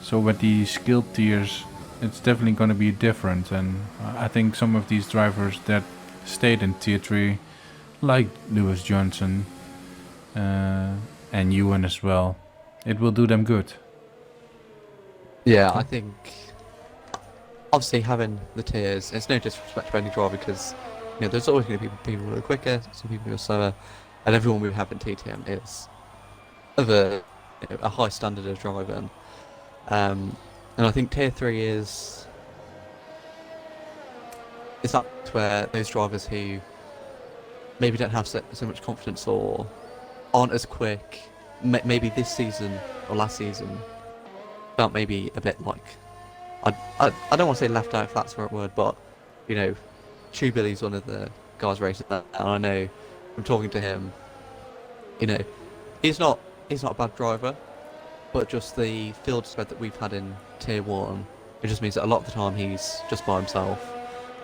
So with the skilled tiers, it's definitely going to be different. And I think some of these drivers that stayed in tier 3, like Lewis Johnson, and Ewan as well, it will do them good. Yeah, I think obviously having the tiers, it's no disrespect to any driver because there's always going to be people who are quicker, some people who are slower, and everyone we have in TTM is of a high standard of driving. And I think tier 3 is up where those drivers who maybe don't have so much confidence or aren't as quick, maybe this season or last season felt maybe a bit like, I don't want to say left out if that's the right word, but Chew Billy's one of the guys racing that, and I know from talking to him, he's not a bad driver, but just the field spread that we've had in tier 1, it just means that a lot of the time he's just by himself.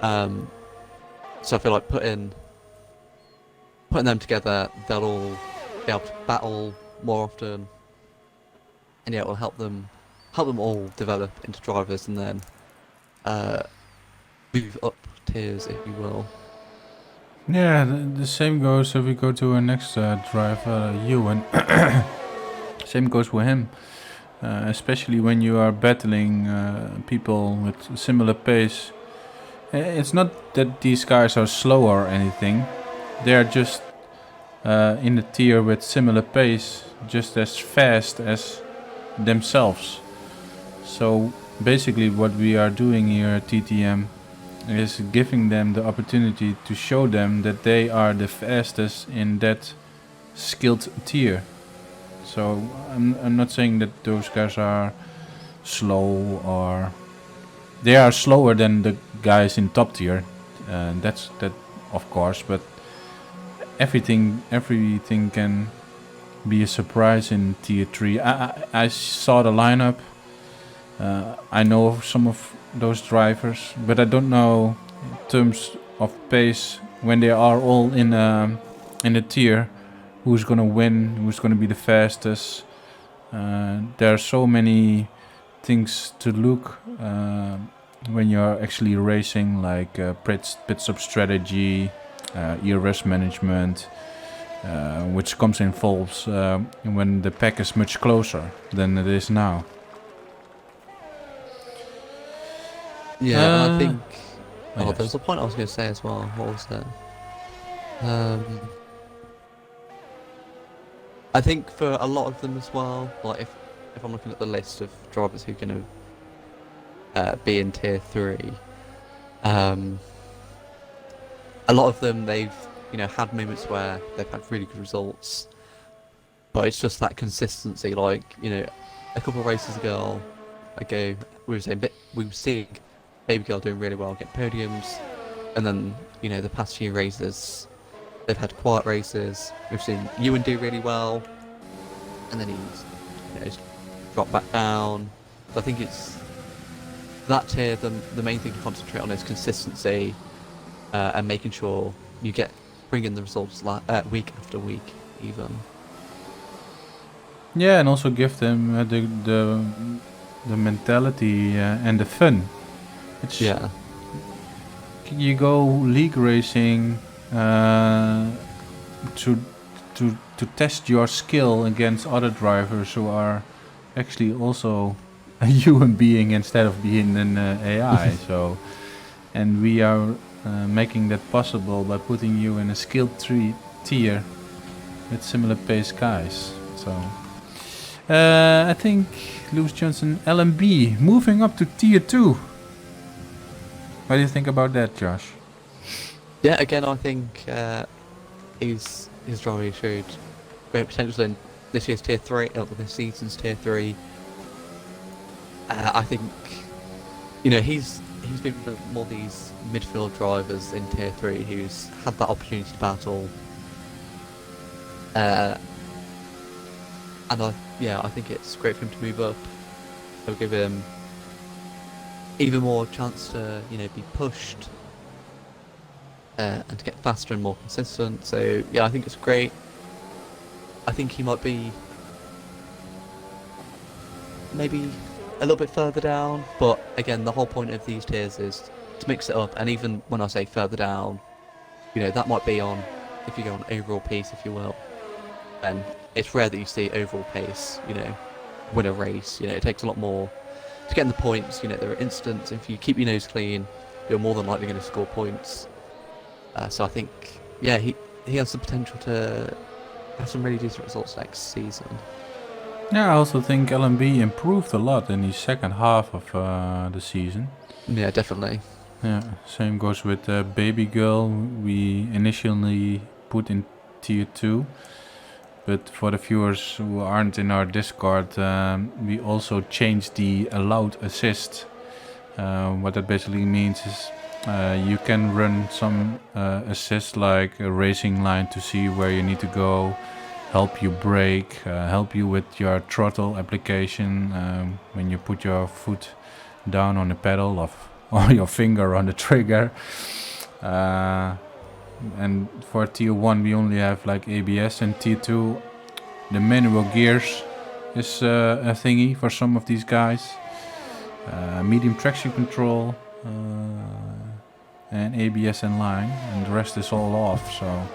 So I feel like putting them together, they'll all be able to battle more often, and it will help them all develop into drivers and then move up tiers, if you will. Yeah, the same goes if we go to our next driver, Ewan. Same goes with him, especially when you are battling people with similar pace. It's not that these guys are slow or anything. They are just in the tier with similar pace, just as fast as themselves. So basically what we are doing here at TTM is giving them the opportunity to show them that they are the fastest in that skilled tier. So I'm not saying that those guys are slow, or they are slower than the guys in top tier. That of course, but everything can be a surprise in tier 3. I saw the lineup. I know some of those drivers, but I don't know in terms of pace when they are all in the tier, who's gonna win, who's gonna be the fastest. There are so many things to look when you're actually racing, like pit stop strategy, ERS management, which involves when the pack is much closer than it is now. Yeah, I think. Yes. There was a point I was going to say as well. What was that? I think for a lot of them as well, like if I'm looking at the list of drivers who are going to be in tier 3, a lot of them they've had moments where they've had really good results, but it's just that consistency. Like a couple of races ago, we were seeing Baby Girl doing really well, get podiums, and then the past few races they've had quiet races. We've seen Ewan do really well, and then he's dropped back down. So I think it's that tier. The main thing to concentrate on is consistency, and making sure you bring in the results week after week, even. Yeah, and also give them the mentality and the fun. Yeah. You go league racing to test your skill against other drivers who are actually also a human being instead of being an AI. So, and we are making that possible by putting you in a skill tier with similar pace guys. So, I think Lewis Johnson LMB moving up to tier 2. What do you think about that, Josh? Yeah, again, I think his driving showed great potential in this year's tier 3, or this season's tier 3. I think he's been more these midfield drivers in tier 3 who's had that opportunity to battle. And I think it's great for him to move up. It'll give him even more chance to be pushed and to get faster and more consistent. So yeah, I think it's great. I think he might be maybe a little bit further down, but again, the whole point of these tiers is to mix it up. And even when I say further down, that might be on, if you go on overall pace, if you will, and it's rare that you see overall pace win a race. It takes a lot more to get in the points. There are instances, if you keep your nose clean, you're more than likely going to score points. So I think, yeah, he has the potential to have some really decent results next season. Yeah, I also think LMB improved a lot in the second half of the season. Yeah, definitely. Yeah, same goes with Baby Girl. We initially put in tier 2, but for the viewers who aren't in our Discord, we also changed the allowed assist. What that basically means is you can run some assist, like a racing line to see where you need to go, help you brake, help you with your throttle application when you put your foot down on the pedal or your finger on the trigger. And for tier 1 we only have like ABS, and tier 2 the manual gears is a thingy for some of these guys. Medium traction control and ABS in line, and the rest is all off. So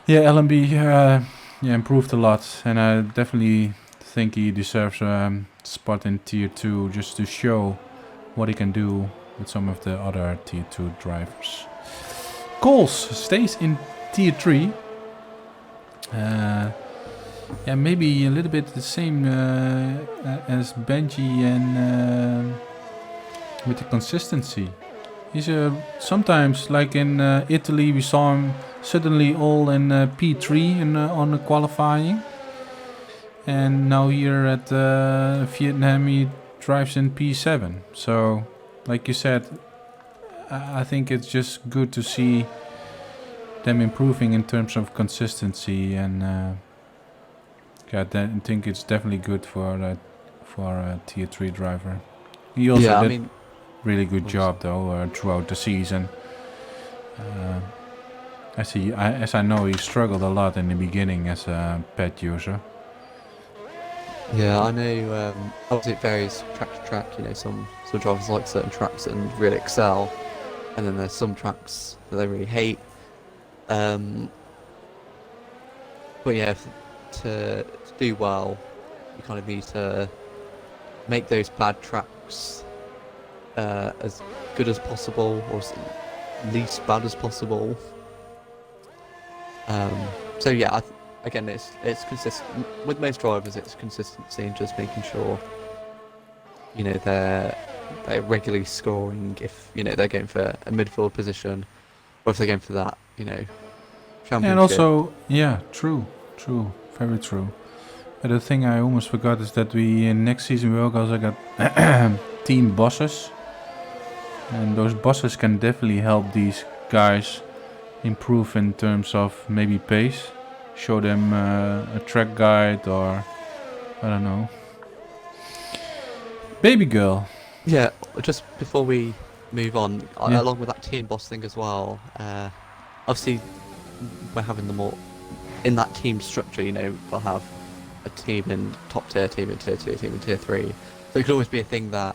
yeah, LMB improved a lot, and I definitely think he deserves a spot in tier 2 just to show what he can do with some of the other tier 2 drivers. Coles stays in tier 3. Yeah, maybe a little bit the same as Benji, and with the consistency. He's sometimes, like in Italy, we saw him suddenly all in P3 on the qualifying, and now here at Vietnam he drives in P7. So, like you said, I think it's just good to see them improving in terms of consistency, and I think it's definitely good for a tier 3 driver. He also did really good job though throughout the season. As I know, he struggled a lot in the beginning as a pet user. Yeah, I know. Obviously, it varies track to track. Some drivers like certain tracks and really excel, and then there's some tracks that they really hate. But yeah, to do well, you kind of need to make those bad tracks as good as possible, or as least bad as possible. So yeah, again, it's consistent with most drivers. It's consistency and just making sure they're regularly scoring if they're going for a midfield position, or if they're going for that And championship. also, yeah, true, very true. The thing I almost forgot is that we next season we also got team bosses, and those bosses can definitely help these guys improve in terms of maybe pace. Show them a track guide or I don't know. Baby girl. Yeah, just before we move on, Yeah. along with that team boss thing as well. Obviously, we're having them all in that team structure. They'll have a team in top tier, team in tier 2, team in tier 3. So it could always be a thing that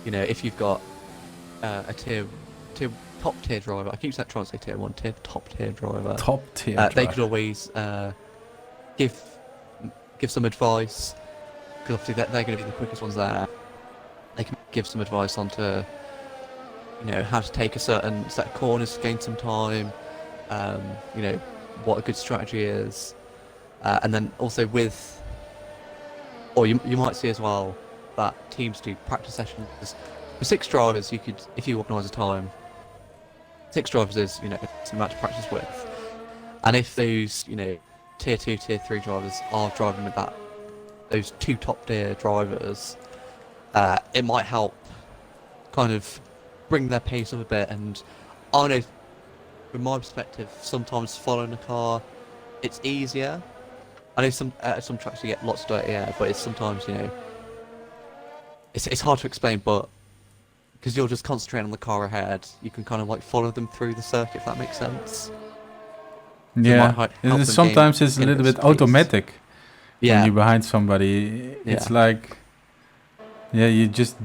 if you've got a tier top tier driver, I keep trying to say tier 1, top tier driver. Top tier. They could always give some advice, because obviously they're going to be the quickest ones there. They can give some advice onto how to take a certain set of corners to gain some time, what a good strategy is, and then also or you might see as well that teams do practice sessions. For 6 drivers, you could, if you organise a time, 6 drivers is some amount to practice with, and if those tier 2, tier 3 drivers are driving with those 2 top tier drivers, it might help kind of bring their pace up a bit. And I know from my perspective, sometimes following a car, it's easier. I know some tracks you get lots of dirty air, but it's sometimes it's hard to explain, but because you're just concentrating on the car ahead, you can kind of like follow them through the circuit, if that makes sense. Yeah, sometimes it's a little bit automatic. When you're behind somebody, it's like, you just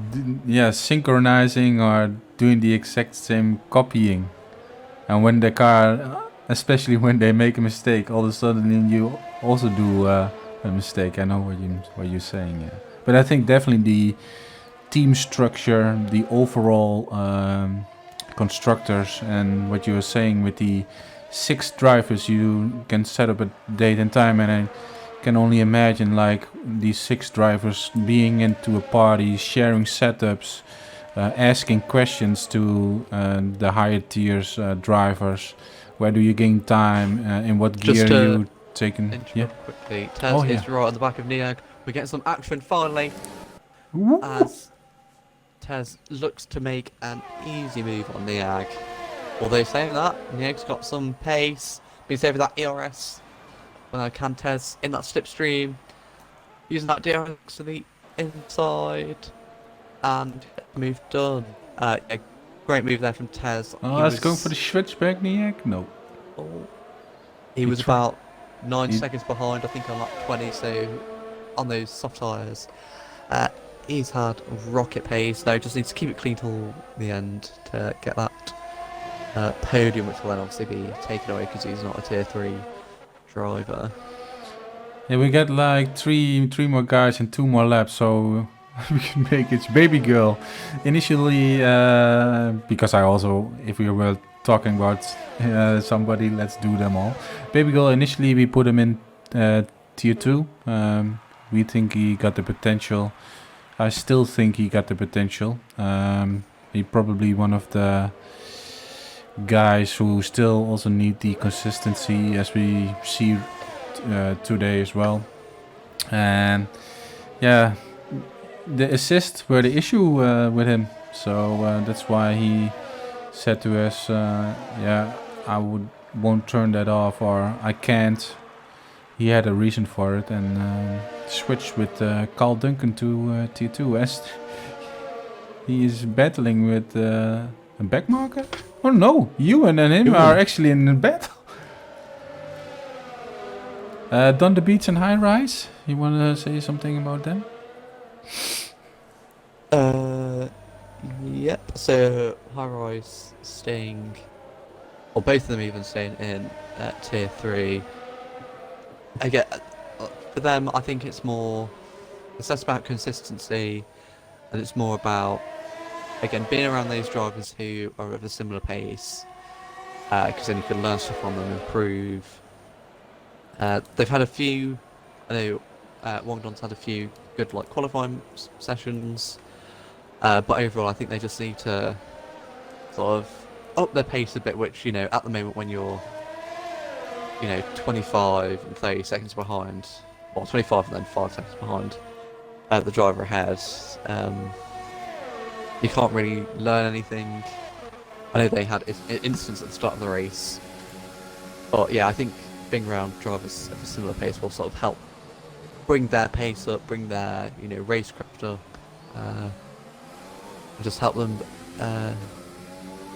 synchronizing or doing the exact same copying. And when the car, especially when they make a mistake, all of a sudden you also do a mistake. I know what you're saying, yeah. But I think definitely the team structure, the overall constructors, and what you were saying with the 6 drivers, you can set up a date and time, and I can only imagine like these 6 drivers being into a party, sharing setups, asking questions to the higher tiers drivers. Where do you gain time? In what gear you taken? Yeah. Quickly, Tez is right on the back of Niag. We're getting some action finally. As Tez looks to make an easy move on Niag. Although saying that, Niag's got some pace. Been saving that ERS. Can Tez in that slipstream, using that DRS to the inside, and move done. Great move there from Tez. Oh, let's go for the switchback, Niag. No. Oh, he was about 9 seconds behind, I think, on lap 20. So on those soft tyres, he's had rocket pace. Now just needs to keep it clean till the end to get that podium, which will then obviously be taken away because he's not a tier 3 driver. Yeah, we get like three more guys and 2 more laps, so we can make it. Baby girl. Initially, because I also, if we were talking about somebody, let's do them all. Baby girl, initially we put him in tier 2. We think he got the potential. I still think he got the potential. He probably one of the guys who still also need the consistency, as we see today as well. And yeah, the assists were the issue with him, so that's why he said to us, I won't turn that off, or I can't. He had a reason for it, and switched with Carl Duncan to tier 2 as he is battling with a backmarker. Oh no, Ewan and him are actually in a battle. Don the Beats and High Rise, you want to say something about them? Yep. So High Rise staying, or both of them even staying in tier 3. Again, for them, I think it's less about consistency, and it's more about, again, being around those drivers who are of a similar pace, because then you can learn stuff from them, improve. They've had a few. I know Wongdong's had a few good like qualifying sessions, but overall I think they just need to sort of up their pace a bit. Which at the moment when you're 25 and 30 seconds behind, or 25 and then 5 seconds behind the driver ahead, you can't really learn anything. I know they had incidents at the start of the race, but yeah, I think being around drivers at a similar pace will sort of help bring their pace up, bring their racecraft up, and just help them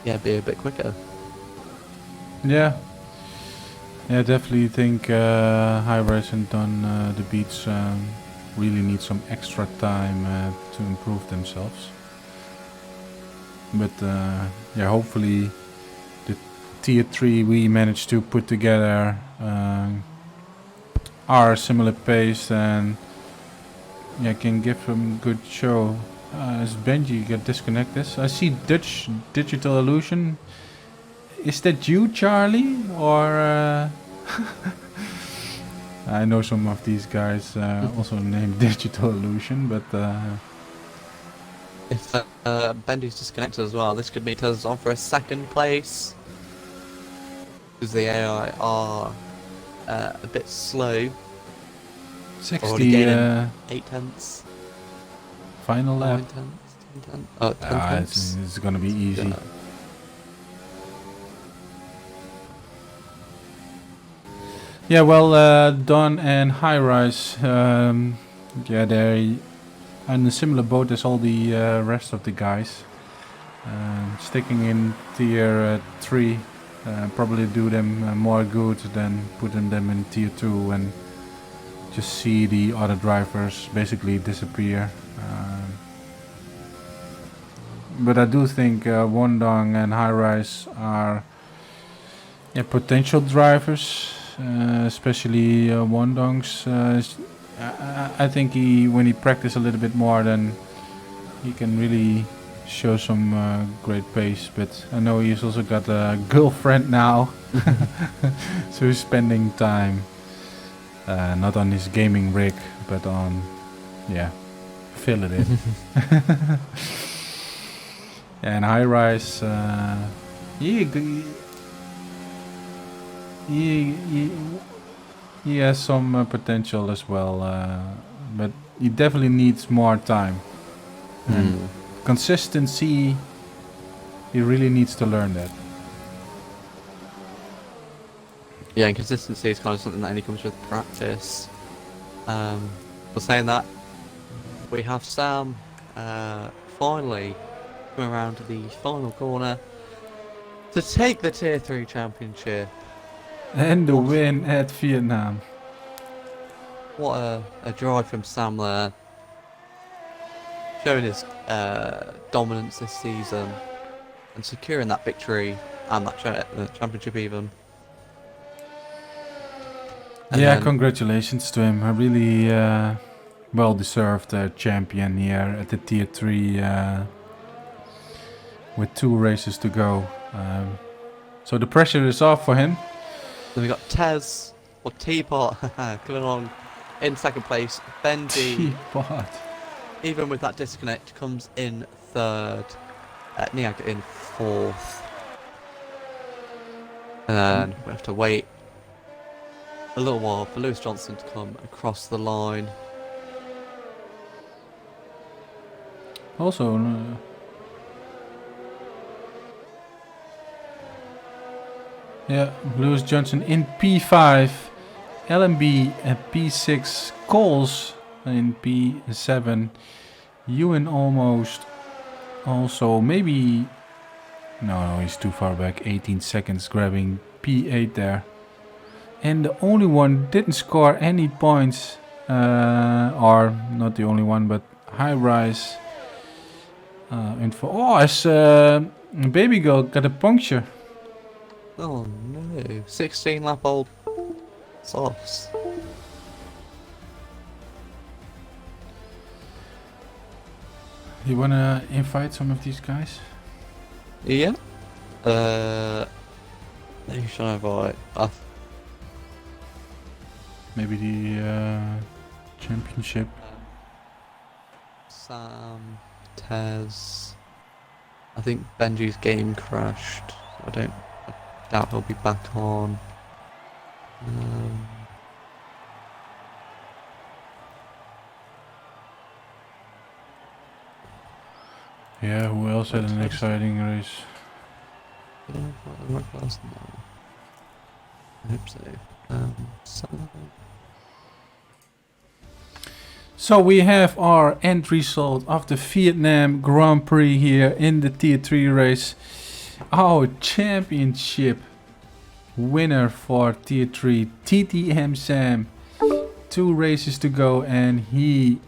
be a bit quicker. Yeah. Yeah, definitely think High-Rise and Don the Beats really need some extra time to improve themselves. But yeah, hopefully the tier 3 we managed to put together are similar pace and can give them good show. As Benji got disconnected, I see Dutch Digital Illusion. Is that you, Charlie, or I know some of these guys also named Digital Illusion, but if Bendy's disconnected as well, this could meet us on for a second place, because the AI are a bit slow. 60 8 tenths. final lap. 9 tenths, 10 tenths. Oh, 10 tenths. It's gonna be easy. Yeah. Yeah, well, Don and High-Rise, they're in a similar boat as all the rest of the guys. Sticking in tier 3 probably do them more good than putting them in tier 2 and just see the other drivers basically disappear. But I do think Wondong and High-Rise are potential drivers. Especially Wondong's. I think when he practices a little bit more, then he can really show some great pace. But I know he's also got a girlfriend now, so he's spending time not on his gaming rig, but on fill it in. And High-Rise, he has some potential as well, but he definitely needs more time. And consistency, he really needs to learn that. Yeah, and consistency is kind of something that only comes with practice. But saying that, we have Sam finally coming around to the final corner to take the Tier 3 championship. And the win at Vietnam. What a drive from Sam there. Showing his dominance this season and securing that victory and that championship even. And yeah, congratulations to him. A really well-deserved champion here at the Tier 3 with 2 races to go. So the pressure is off for him. Then we got Tez, or Teapot, coming along in second place. Bendy, Teapot, even with that disconnect, comes in third. Niag in fourth. And then we have to wait a little while for Lewis Johnson to come across the line. Also, Lewis Johnson in P5, LMB at P6, Coles in P7, Ewan almost also, maybe, no, he's too far back, 18 seconds, grabbing P8 there. And the only one didn't score any points, or not the only one, but High-Rise. As Baby Girl got a puncture. Oh no, 16 lap old sauce. You wanna invite some of these guys? Yeah. Who should I invite? Maybe the championship. Sam, Tez. I think Benji's game crashed. I doubt he'll be back on. Yeah, who else had an Tez. exciting race? Did I find the right person now? I hope so. Sam. So we have our end result of the Vietnam Grand Prix here in the Tier 3 race. Our championship winner for Tier 3, TTM Sam. 2 races to go and he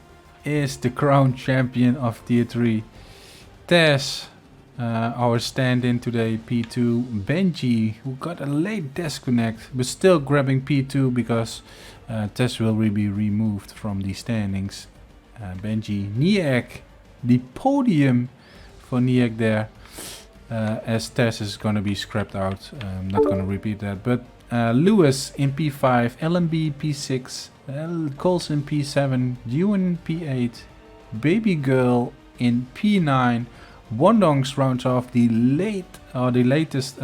is the crown champion of Tier 3. Tess, our stand-in today, P2. Benji, who got a late disconnect, but still grabbing P2 because Tess will be removed from the standings. Benji, Niak, the podium for Niak there, as Tess is going to be scrapped out. I'm not going to repeat that, but Lewis in P5, LMB P6, Colson P7, Ewan P8, Baby Girl in P9. Wondongs rounds off the latest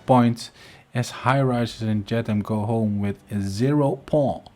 points as High Rises and Jetem go home with 0 points.